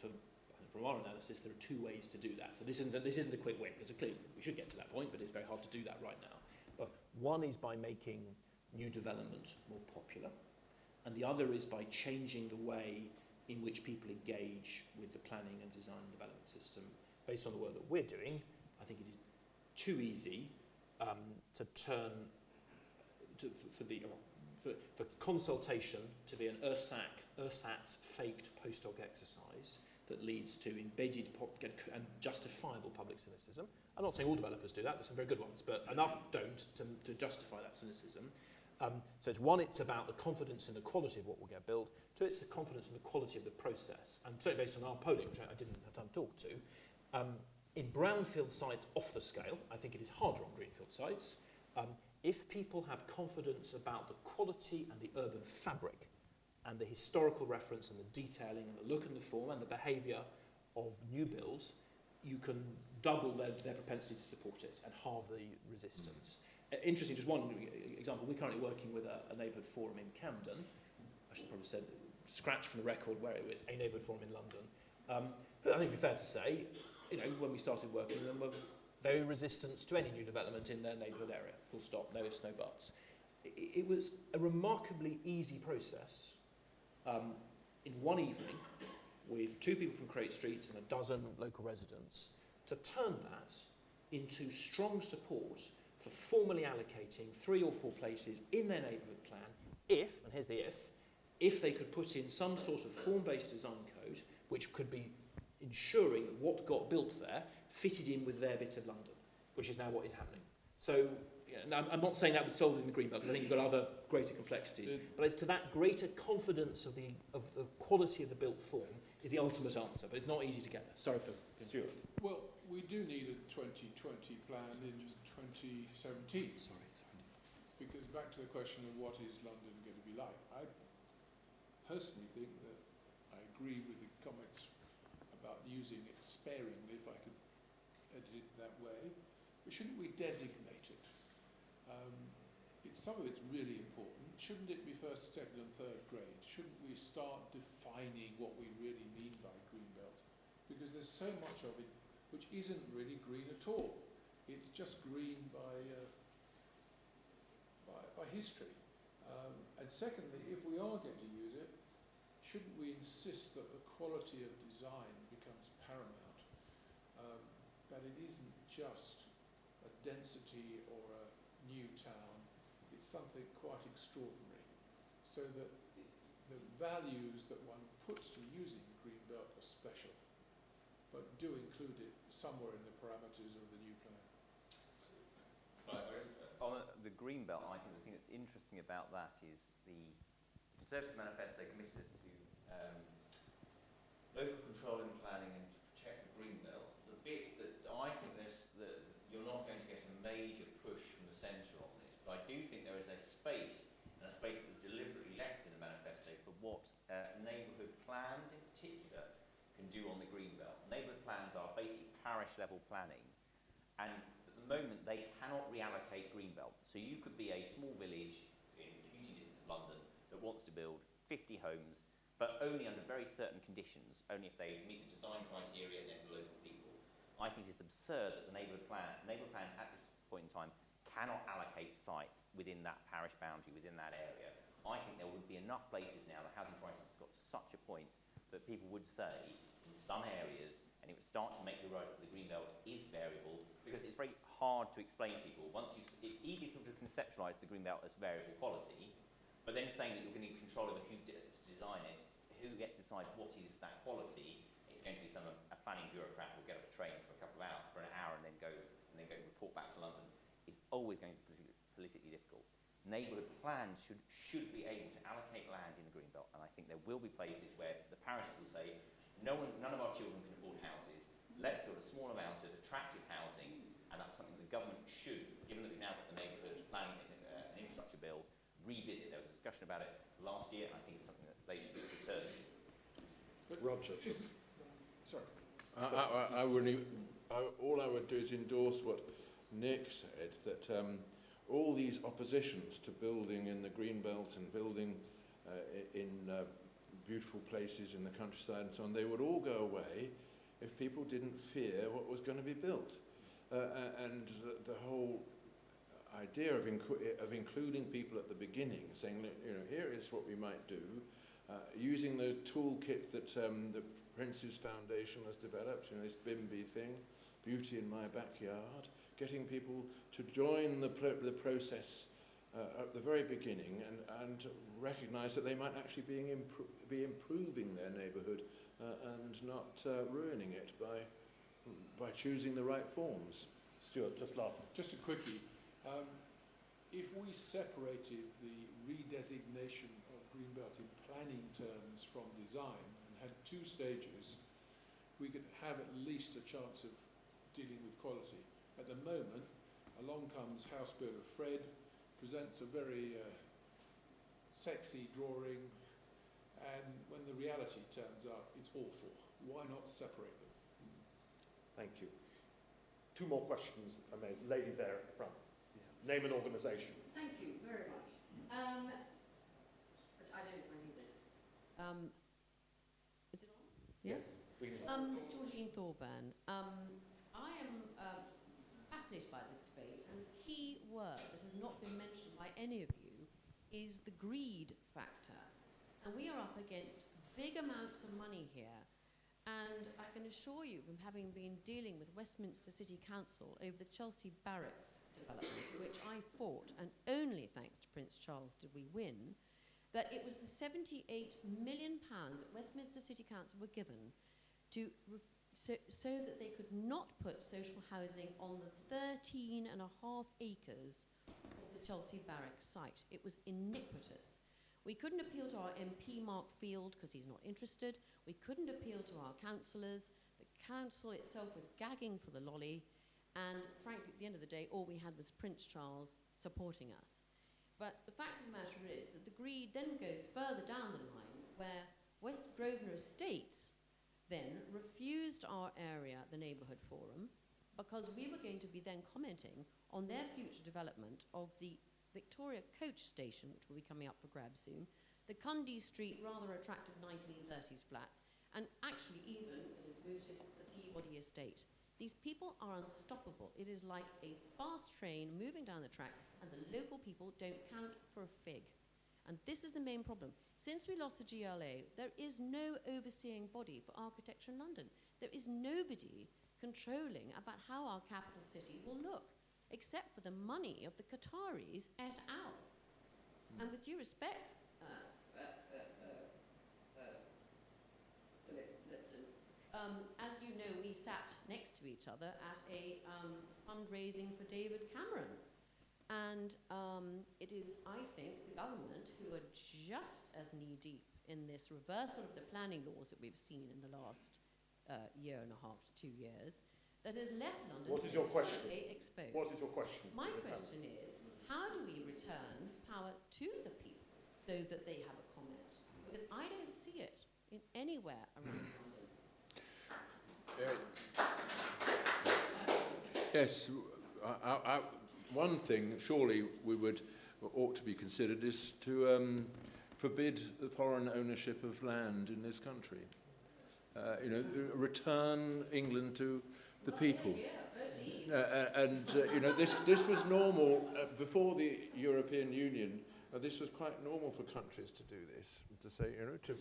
G: from our analysis, there are 2 ways to do that. So this isn't a quick win. We should get to that point, but it's very hard to do that right now. But one is by making new development more popular, and the other is by changing the way in which people engage with the planning and design and development system. Based on the work that we're doing, I think it is too easy to turn for consultation to be an ersatz faked post hoc exercise that leads to embedded and justifiable public cynicism. I'm not saying all developers do that, there's some very good ones, but enough don't to justify that cynicism. So it's about the confidence in the quality of what will get built. 2, it's the confidence in the quality of the process. And certainly based on our polling, which I didn't have time to talk to, in brownfield sites off the scale, I think it is harder on greenfield sites. If people have confidence about the quality and the urban fabric and the historical reference and the detailing and the look and the form and the behaviour of new builds, you can double their propensity to support it and halve the resistance. Interesting, just one example, we're currently working with a neighbourhood forum in Camden. I should probably say, scratch from the record where it was, a neighbourhood forum in London. I think it'd be fair to say, when we started working with them, were very resistant to any new development in their neighbourhood area, full stop, no ifs, no buts. It was a remarkably easy process in one evening with 2 people from Critic Streets and a dozen local residents to turn that into strong support for formally allocating 3 or 4 places in their neighbourhood plan if, and here's the if they could put in some sort of form-based design code which could be ensuring that what got built there fitted in with their bit of London, which is now what is happening. So and I'm not saying that would solve it in the Greenbelt, because I think you've got other greater complexities, but it's to that greater confidence of the quality of the built form is the ultimate answer, but it's not easy to get there. Sorry for...
F: Stuart.
H: Well, we do need a 2020 plan in 2017.
G: Sorry.
H: Because back to the question of what is London going to be like, I personally think that I agree with the comments about using it sparingly, if I could edit it that way. But shouldn't we designate it? Some of it's really important. Shouldn't it be first, second and third grade? Shouldn't we start defining what we really mean by Greenbelt? Because there's so much of it which isn't really green at all. It's just green by history. And secondly, if we are going to use it, shouldn't we insist that the quality of design becomes paramount? That it isn't just a density or a new town, it's something quite extraordinary. So that the values that one puts to using Greenbelt are special, but do include it somewhere in the parameters of the new plan.
E: On the Greenbelt, I think the thing that's interesting about that is the Conservative Manifesto committed us to local control and planning and to protect the Greenbelt. The bit that I think you're not going to get a major push from the centre on this, but I do think there is a space, and a space that was deliberately left in the manifesto for what neighbourhood plans in particular can do on the Greenbelt. Neighbourhood plans are basically parish level planning, and at the moment they cannot reallocate Greenbelt. So you could be a small village in commuting distance of London that wants to build 50 homes, but only under very certain conditions, only if they meet the design criteria and then the local people. I think it's absurd that the neighbourhood plans at this point in time cannot allocate sites within that parish boundary, within that area. I think there would be enough places now, the housing crisis has got to such a point that people would say, in some areas, and it would start to make the rise that the Greenbelt is variable, because it's very hard to explain to people. It's easy for people to conceptualise the Greenbelt as variable quality, but then saying that you're going to control over who design it, who gets to decide what is that quality. It's going to be a planning bureaucrat who will get up a train for an hour and then go report back to London. It's always going to be politically difficult. Neighbourhood plans should be able to allocate land in the Greenbelt, and I think there will be places where the parishes will say, none of our children can afford houses. Let's build a small amount of attractive housing, and that's something the government should, given that we've now got the neighbourhood planning and infrastructure bill, revisit. There was a discussion about it last year, and I think it's something that they should return to.
F: Roger.
H: Sorry.
B: All I would do is endorse what Nick said, that all these oppositions to building in the Greenbelt and building in beautiful places in the countryside and so on, they would all go away if people didn't fear what was going to be built. And the whole idea of including people at the beginning, saying, here is what we might do, using the toolkit that the Prince's Foundation has developed, this BIMBY thing, beauty in my backyard, getting people to join the process at the very beginning and recognise that they might actually be improving their neighbourhood and not ruining it by choosing the right forms.
F: Stuart, just last.
H: Just a quickie. If we separated the redesignation of Greenbelt in planning terms from design and had 2 stages, we could have at least a chance of dealing with quality. At the moment, along comes house builder Fred, presents a very sexy drawing, and when the reality turns up, it's awful. Why not separate them?
F: Thank you. 2 more questions, if I may. Lady there at the front. Name and organisation.
J: Thank you very much. But I don't know if I need this. Is it on? Yes. Georgine Thorburn. I am fascinated by this debate, and the key word that has not been mentioned by any of you is the greed factor. And we are up against big amounts of money here. And I can assure you, from having been dealing with Westminster City Council over the Chelsea Barracks development, which I fought, and only thanks to Prince Charles did we win, that it was the £78 million that Westminster City Council were given to so that they could not put social housing on the 13.5 acres of the Chelsea Barracks site. It was iniquitous. We couldn't appeal to our MP, Mark Field, because he's not interested. We couldn't appeal to our councillors. The council itself was gagging for the lolly. And frankly, at the end of the day, all we had was Prince Charles supporting us. But the fact of the matter is that the greed then goes further down the line, where West Grosvenor Estates then refused our area, the neighbourhood forum, because we were going to be then commenting on their future development of the Victoria Coach Station, which will be coming up for grabs soon, the Cundy Street, rather attractive 1930s flats, and actually even, as is mooted, the Peabody Estate. These people are unstoppable. It is like a fast train moving down the track, and the local people don't count for a fig. And this is the main problem. Since we lost the GLA, there is no overseeing body for architecture in London. There is nobody controlling about how our capital city will look, except for the money of the Qataris et al. And with due respect, Lipton, as you know, we sat next to each other at a fundraising for David Cameron. And it is, I think, the government who are just as knee-deep in this reversal of the planning laws that we've seen in the last year and a half to 2 years, that has left London exposed.
F: What is your question?
J: My question is, how do we return power to the people so that they have a comment? Because I don't see it in anywhere around London.
B: Yes, one thing surely ought to be considered is to forbid the foreign ownership of land in this country. Return England to the people. This was normal before the European Union. This was quite normal for countries to do this. To say, to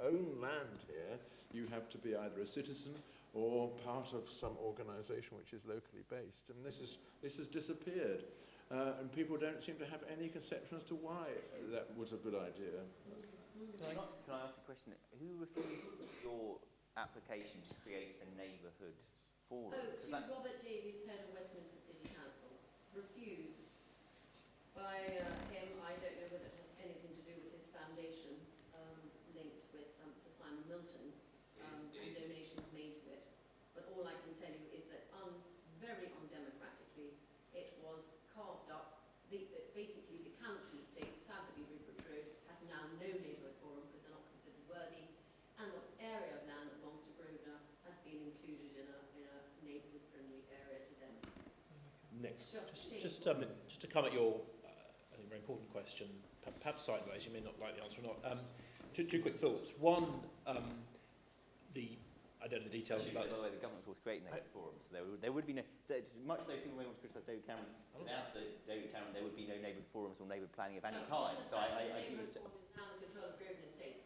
B: own land here, you have to be either a citizen or part of some organisation which is locally based. And this has disappeared. And people don't seem to have any conception as to why that was a good idea.
E: Can I ask a question? Who refused your application to create a neighbourhood forum?
J: To Robert Davies, head of Westminster City Council, refused by him. I don't know whether it has anything to do with his foundation linked with Sir Simon Milton and donations made to it. But all I can tell you is that very undemocratically, it was carved up. Basically, the council estate south of Rupert Road has now no neighbourhood forum because they're not considered worthy, and the area of land that belongs to Grosvenor has been included in a neighbourhood-friendly area to them.
F: Next.
G: Just to come at your, I think, very important question, perhaps sideways, you may not like the answer or not. Two quick thoughts. One, I don't know the details about...
E: By the way, the government, of course, created neighbourhood forums. So there would be no... Much though people may want to criticise David Cameron, without David Cameron, there would be no neighbourhood forums or neighbourhood planning of any kind. So I do...
J: Now the control of Grosvenor Estates.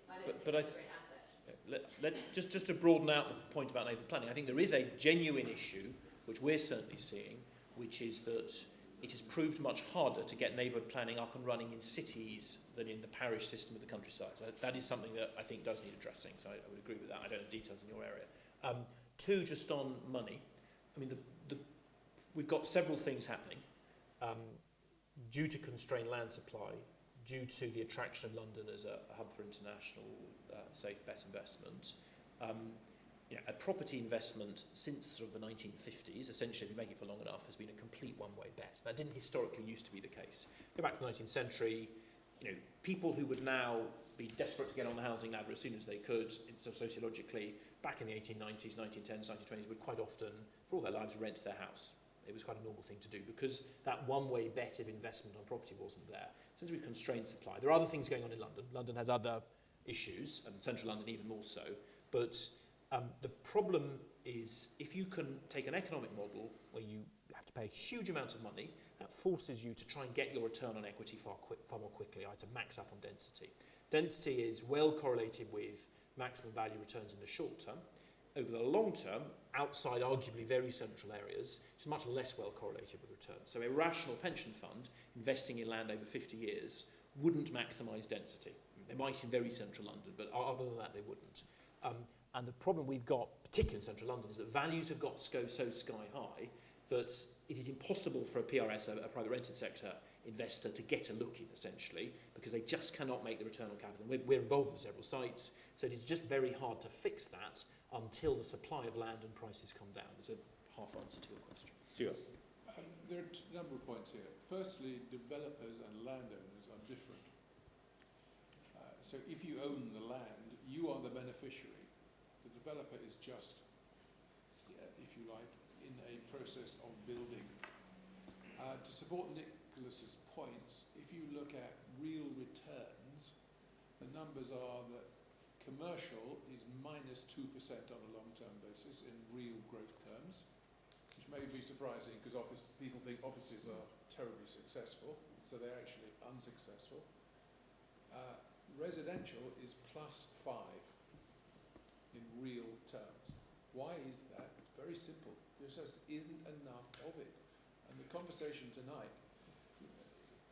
G: Let's just to broaden out the point about neighbourhood planning. I think there is a genuine issue, which we're certainly seeing, which is that it has proved much harder to get neighbourhood planning up and running in cities than in the parish system of the countryside. So that is something that I think does need addressing. So I would agree with that. I don't have details in your area. Two, just on money. I mean, we've got several things happening. Due to constrained land supply, due to the attraction of London as a hub for international safe bet investment, a property investment since sort of the 1950s, essentially if you make it for long enough, has been a complete one-way bet. That didn't historically used to be the case. Go back to the 19th century, people who would now be desperate to get on the housing ladder as soon as they could, sociologically, back in the 1890s, 1910s, 1920s, would quite often, for all their lives, rent their house. It was quite a normal thing to do because that one-way bet of investment on property wasn't there. Since we've constrained supply, there are other things going on in London. London has other issues, and central London even more so, but the problem is if you can take an economic model where you have to pay a huge amount of money, that forces you to try and get your return on equity far more quickly, to max up on density. Density is well correlated with maximum value returns in the short term. Over the long term, outside arguably very central areas, it's much less well correlated with returns. So a rational pension fund investing in land over 50 years wouldn't maximise density. They might in very central London, but other than that, they wouldn't. And the problem we've got, particularly in central London, is that values have got so sky high that it is impossible for a PRS, a private rented sector investor, to get a look in, essentially, because they just cannot make the return on capital. We're involved with several sites, so it is just very hard to fix that until the supply of land and prices come down. There's a half answer to your question.
F: Stuart.
H: There are a number of points here. Firstly, developers and landowners are different. So if you own the land, you are the beneficiary. The developer is just, if you like, in a process of building. To support Nicholas's points, if you look at real returns, the numbers are that commercial is minus 2% on a long-term basis in real growth terms, which may be surprising because people think offices are terribly successful, so they're actually unsuccessful. Residential is plus 5 in real terms. Why is that? It's very simple. There just isn't enough of it. And the conversation tonight,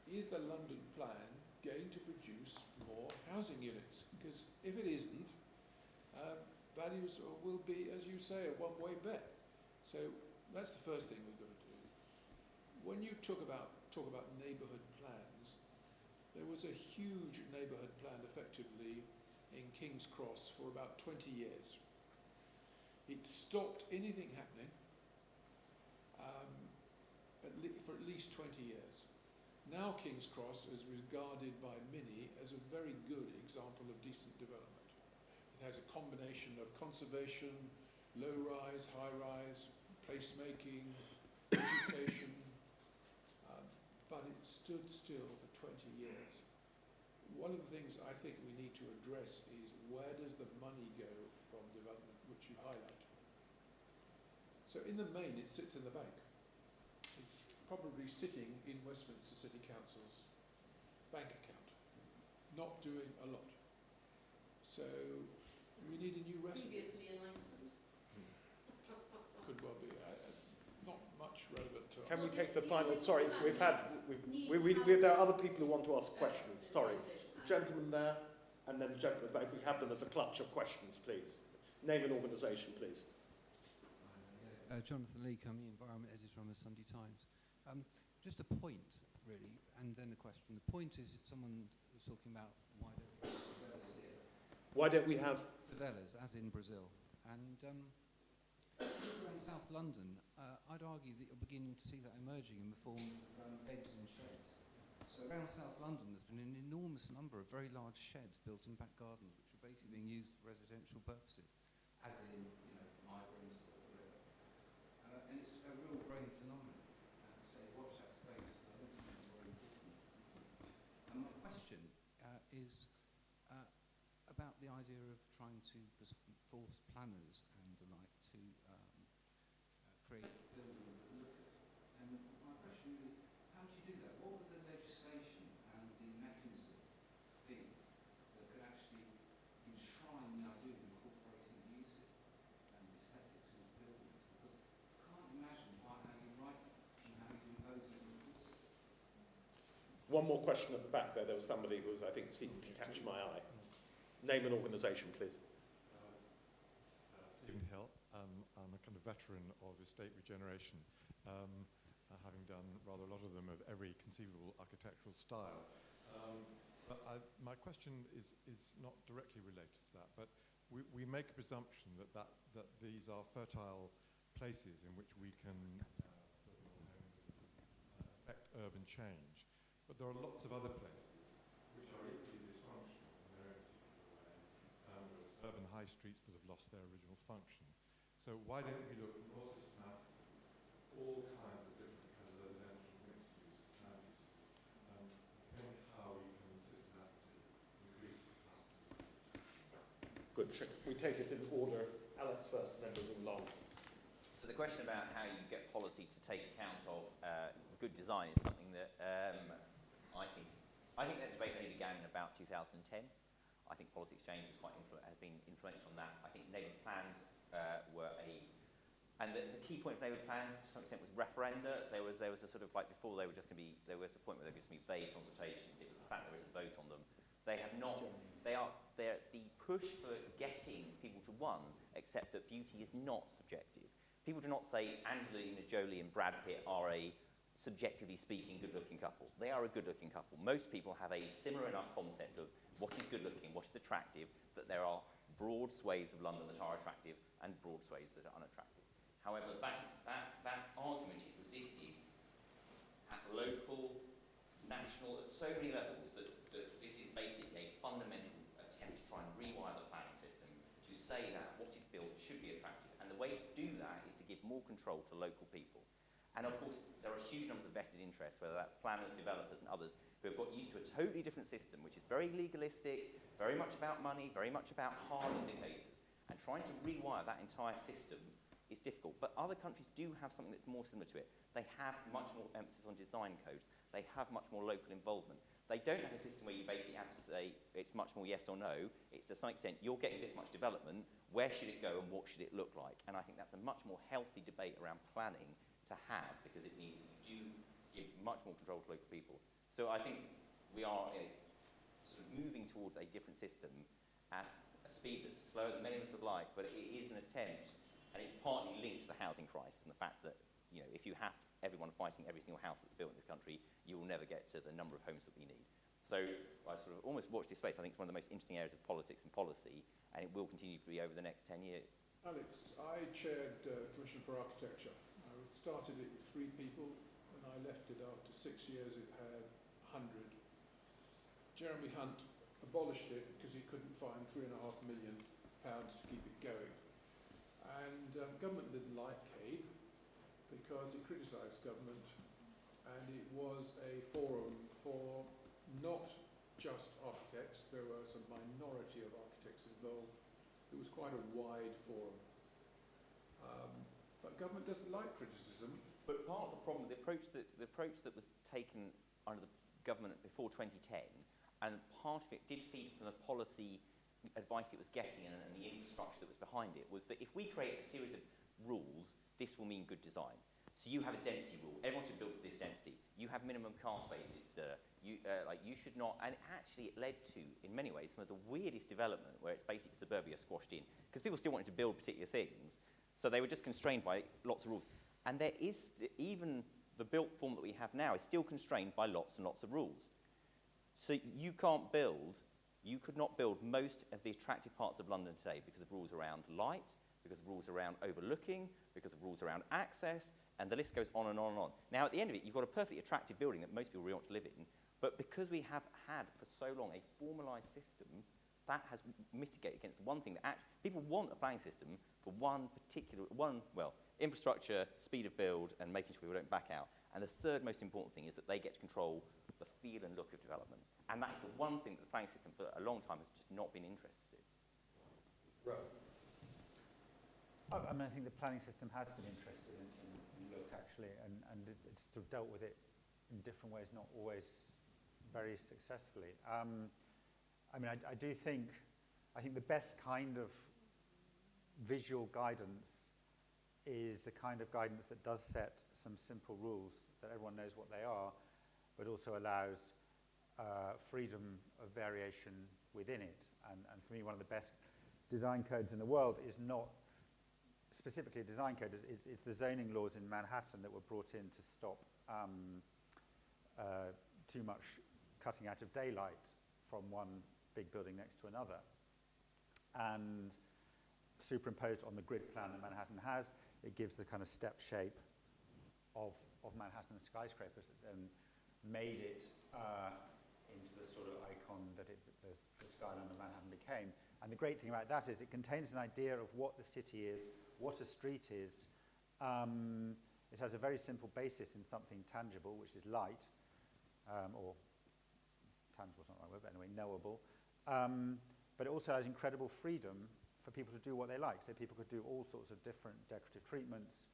H: is the London plan going to produce more housing units? Because if it isn't, values will be, as you say, a one-way bet. So that's the first thing we've got to do. When you talk about neighbourhood plans, there was a huge neighbourhood plan effectively in King's Cross for about 20 years. It stopped anything happening for at least 20 years. Now King's Cross is regarded by many as a very good example of decent development. It has a combination of conservation, low-rise, high-rise, placemaking, education, but it stood still for 20 years. One of the things I think we need to address is where does the money go from development, which you highlight. So in the main, it sits in the bank. It's probably sitting in Westminster City Council's bank account, not doing a lot. So we need a new recipe.
J: Previously in Iceland.
H: Could well be. Not much relevant to us.
F: Can we take the final? Sorry, there are other people who want to ask questions. Sorry, gentleman there, and then gentleman back. If we have them as a clutch of questions, please. Name and organisation, please.
K: Jonathan Lee, I'm the environment editor on the Sunday Times. Just a point, really, and then a question. The point is, someone was talking about why don't we have favelas here?
F: Why don't we have
K: favelas, as in Brazil? And in South London, I'd argue that you're beginning to see that emerging in the form of beds and sheds. So around South London, there's been an enormous number of very large sheds built in back gardens, which are basically being used for residential purposes, as in, migrants or whatever. And it's a real growing phenomenon. So watch that space. I think it's very important. And my question is about the idea of trying to force planners and the like to create buildings that look at. And my question is, how do you do that? What would the legislation and the mechanism be that could actually enshrine the idea of incorporating music and aesthetics in buildings? Because I can't imagine quite how you write that and how you impose it and enforce it.
F: one more question at the back there? There was somebody who was, I think, seeking to catch my eye. Name and organisation, please.
L: Stephen Hill. I'm a kind of veteran of estate regeneration, having done rather a lot of them of every conceivable architectural style. But my question is not directly related to that, but we make a presumption that these are fertile places in which we can build more homes and affect urban change. But there are lots of other places which are equally dysfunctional in their own particular way, with urban high streets that have lost their original function. So why don't we look more systematically at all kinds of different kinds of residential mixed use land uses, and think how we can systematically increase capacity.
F: Good. We take it in order. Alex first, and then moving along.
E: So the question about how you get policy to take account of good design is something that I think that debate only began in about 2010. I think Policy Exchange has been influential on that. I think neighbourhood plans and the key point of neighbourhood plans to some extent was referenda. There was a sort of before there was a point where there was just going to be vague consultations. It was the fact there was a vote on them. They the push for getting people to, one, accept that beauty is not subjective. People do not say Angelina Jolie and Brad Pitt are a, subjectively speaking, good-looking couple. They are a good-looking couple. Most people have a similar enough concept of what is good-looking, what is attractive, that there are broad swathes of London that are attractive and broad swathes that are unattractive. However, that argument is resisted at local, national, at so many levels that this is basically a fundamental attempt to try and rewire the planning system to say that what is built should be attractive. And the way to do that is to give more control to local people. And of course, there are huge numbers of vested interests, whether that's planners, developers, and others, who have got used to a totally different system, which is very legalistic, very much about money, very much about hard indicators. And trying to rewire that entire system is difficult. But other countries do have something that's more similar to it. They have much more emphasis on design codes. They have much more local involvement. They don't have a system where you basically have to say it's much more yes or no. It's to some extent, you're getting this much development, where should it go and what should it look like? And I think that's a much more healthy debate around planning to have, because it means you do give much more control to local people. So I think we are sort of moving towards a different system at a speed that's slower than many of us would like, but it is an attempt, and it's partly linked to the housing crisis and the fact that, you know, if you have everyone fighting every single house that's built in this country, you will never get to the number of homes that we need. So I sort of almost watch this space. I think it's one of the most interesting areas of politics and policy, and it will continue to be over the next 10 years.
H: Alex, I chaired Commission for Architecture. I started it with 3 people, and I left it after 6 years. It had 100. Jeremy Hunt abolished it because he couldn't find £3.5 million to keep it going. And government didn't like CABE because it criticised government, and it was a forum for not just architects. There was a minority of architects involved. It was quite a wide forum. But government doesn't like criticism.
E: But part of the problem, the approach that was taken under the government before 2010, and part of it did feed from the policy advice it was getting and the infrastructure that was behind it, was that if we create a series of rules, this will mean good design. So you have a density rule. Everyone should build to this density. You have minimum car spaces. You should not. And actually, it led to, in many ways, some of the weirdest development where it's basically suburbia squashed in, because people still wanted to build particular things. So they were just constrained by lots of rules. And there is, even the built form that we have now is still constrained by lots and lots of rules. So you can't build, you could not build most of the attractive parts of London today because of rules around light, because of rules around overlooking, because of rules around access, and the list goes on and on and on. Now, at the end of it, you've got a perfectly attractive building that most people really want to live in, but because we have had for so long a formalised system, that has mitigated against one thing that people want a planning system for infrastructure, speed of build, and making sure people don't back out. And the third most important thing is that they get to control the feel and look of development. And that is the one thing that the planning system for a long time has just not been interested in.
D: Rowan. I mean, I think the planning system has been interested in look, actually, and it's sort of dealt with it in different ways, not always very successfully. I mean, I think the best kind of visual guidance is the kind of guidance that does set some simple rules that everyone knows what they are, but also allows freedom of variation within it. And for me, one of the best design codes in the world is not specifically a design code, it's the zoning laws in Manhattan that were brought in to stop too much cutting out of daylight from one big building next to another. And superimposed on the grid plan that Manhattan has, it gives the kind of step shape of Manhattan skyscrapers that then made it into the sort of icon that the skyline of Manhattan became. And the great thing about that is it contains an idea of what the city is, what a street is. It has a very simple basis in something tangible, which is light, or tangible is not the right word, but anyway, knowable. But it also has incredible freedom for people to do what they like. So people could do all sorts of different decorative treatments.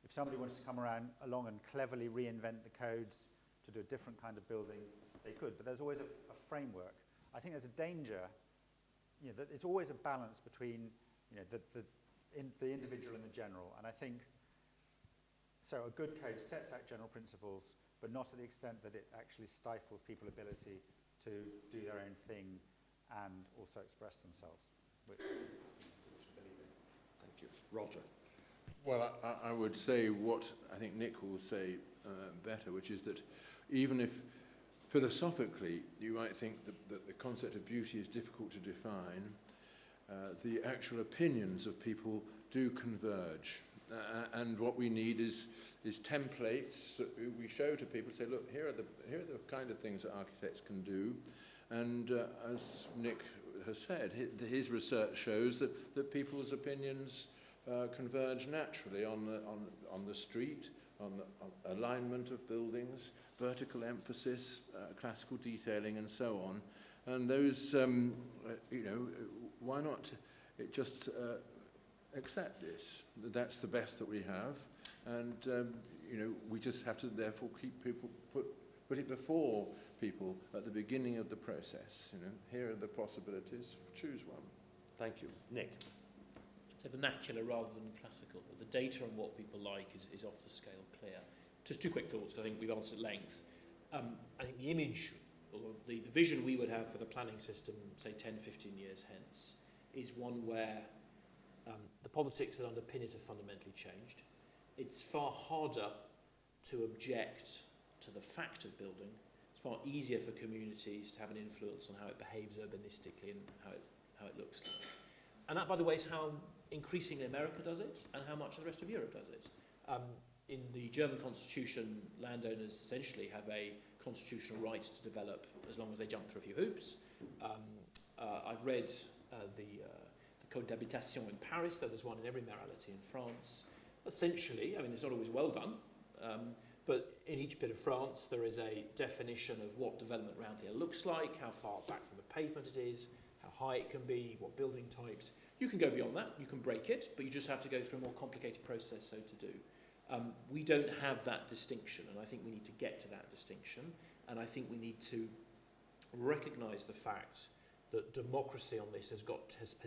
D: If somebody wants to come along and cleverly reinvent the codes to do a different kind of building, they could. But there's always a framework. I think there's a danger, that it's always a balance between, the individual and the general. And I think, so a good code sets out general principles, but not to the extent that it actually stifles people's ability to do their own thing and also express themselves, which we should believe in.
F: Thank you. Roger.
B: Well, I would say what I think Nick will say better, which is that even if philosophically you might think that the concept of beauty is difficult to define, the actual opinions of people do converge. And what we need is templates that we show to people, say, look, here are the kind of things that architects can do. And as Nick has said, his research shows that people's opinions converge naturally on the street, on the alignment of buildings, vertical emphasis, classical detailing, and so on. And those, why not just accept this? That's the best that we have, and we just have to therefore keep people put it before people at the beginning of the process. Here are the possibilities. Choose one.
F: Thank you. Nick.
G: It's a vernacular rather than classical, but the data on what people like is off the scale clear. Just two quick thoughts, I think we've answered at length. I think the image, or the vision we would have for the planning system, say 10, 15 years hence, is one where the politics that underpin it have fundamentally changed. It's far harder to object to the fact of building. It's far easier for communities to have an influence on how it behaves urbanistically and how it looks like. And that, by the way, is how increasingly America does it and how much of the rest of Europe does it. In the German constitution, landowners essentially have a constitutional right to develop as long as they jump through a few hoops. I've read the Code d'Habitation in Paris. There's one in every mayoralty in France. Essentially, I mean, it's not always well done, but in each bit of France there is a definition of what development around here looks like, how far back from the pavement it is, how high it can be, what building types. You can go beyond that, you can break it, but you just have to go through a more complicated process so to do. We don't have that distinction, and I think we need to get to that distinction, and I think we need to recognise the fact that democracy on this has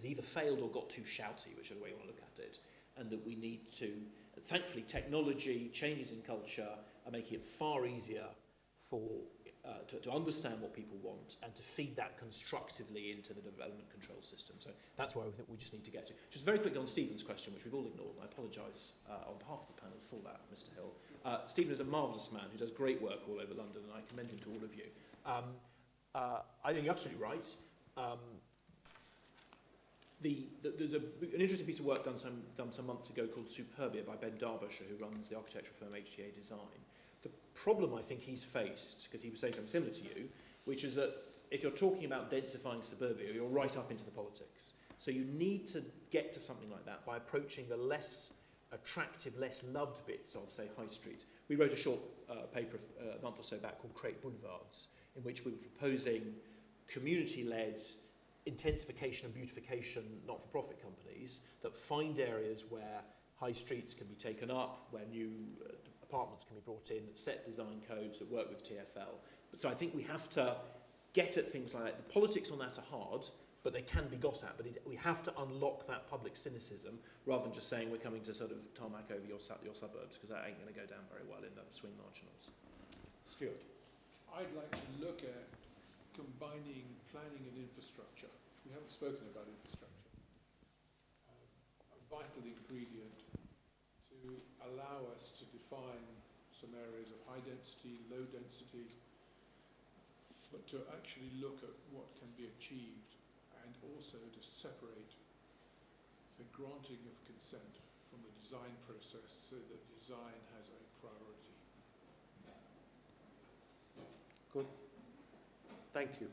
G: either failed or got too shouty, whichever way you want to look at it, and that we need to, thankfully, technology, changes in culture are making it far easier to understand what people want and to feed that constructively into the development control system. So that's where I think we just need to get to. Just very quickly on Stephen's question, which we've all ignored, and I apologise on behalf of the panel for that, Mr. Hill. Stephen is a marvellous man who does great work all over London, and I commend him to all of you. I think you're absolutely right. There's an interesting piece of work done some months ago called Superbia by Ben Derbyshire, who runs the architectural firm HTA Design. The problem I think he's faced, because he was saying something similar to you, which is that if you're talking about densifying suburbia, you're right up into the politics. So you need to get to something like that by approaching the less attractive, less loved bits of, say, high streets. We wrote a short paper a month or so back called Create Boulevards, in which we were proposing community-led intensification and beautification not-for-profit companies that find areas where high streets can be taken up, where new apartments can be brought in, that set design codes, that work with TfL. So I think we have to get at things like that. The politics on that are hard, but they can be got at. But we have to unlock that public cynicism rather than just saying we're coming to sort of tarmac over your suburbs, because that ain't going to go down very well in the swing marginals.
F: Stuart.
H: I'd like to look at combining planning and infrastructure. We haven't spoken about infrastructure. A vital ingredient to allow us to define some areas of high density, low density, but to actually look at what can be achieved and also to separate the granting of consent from the design process so that design has a priority.
F: Good. Thank you.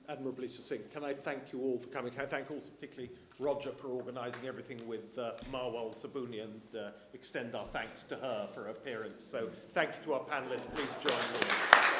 F: Admirably succinct. Can I thank you all for coming? Can I thank also particularly Roger for organising everything with Marwa Al-Sabouni and extend our thanks to her for her appearance. So thank you to our panellists. Please join me.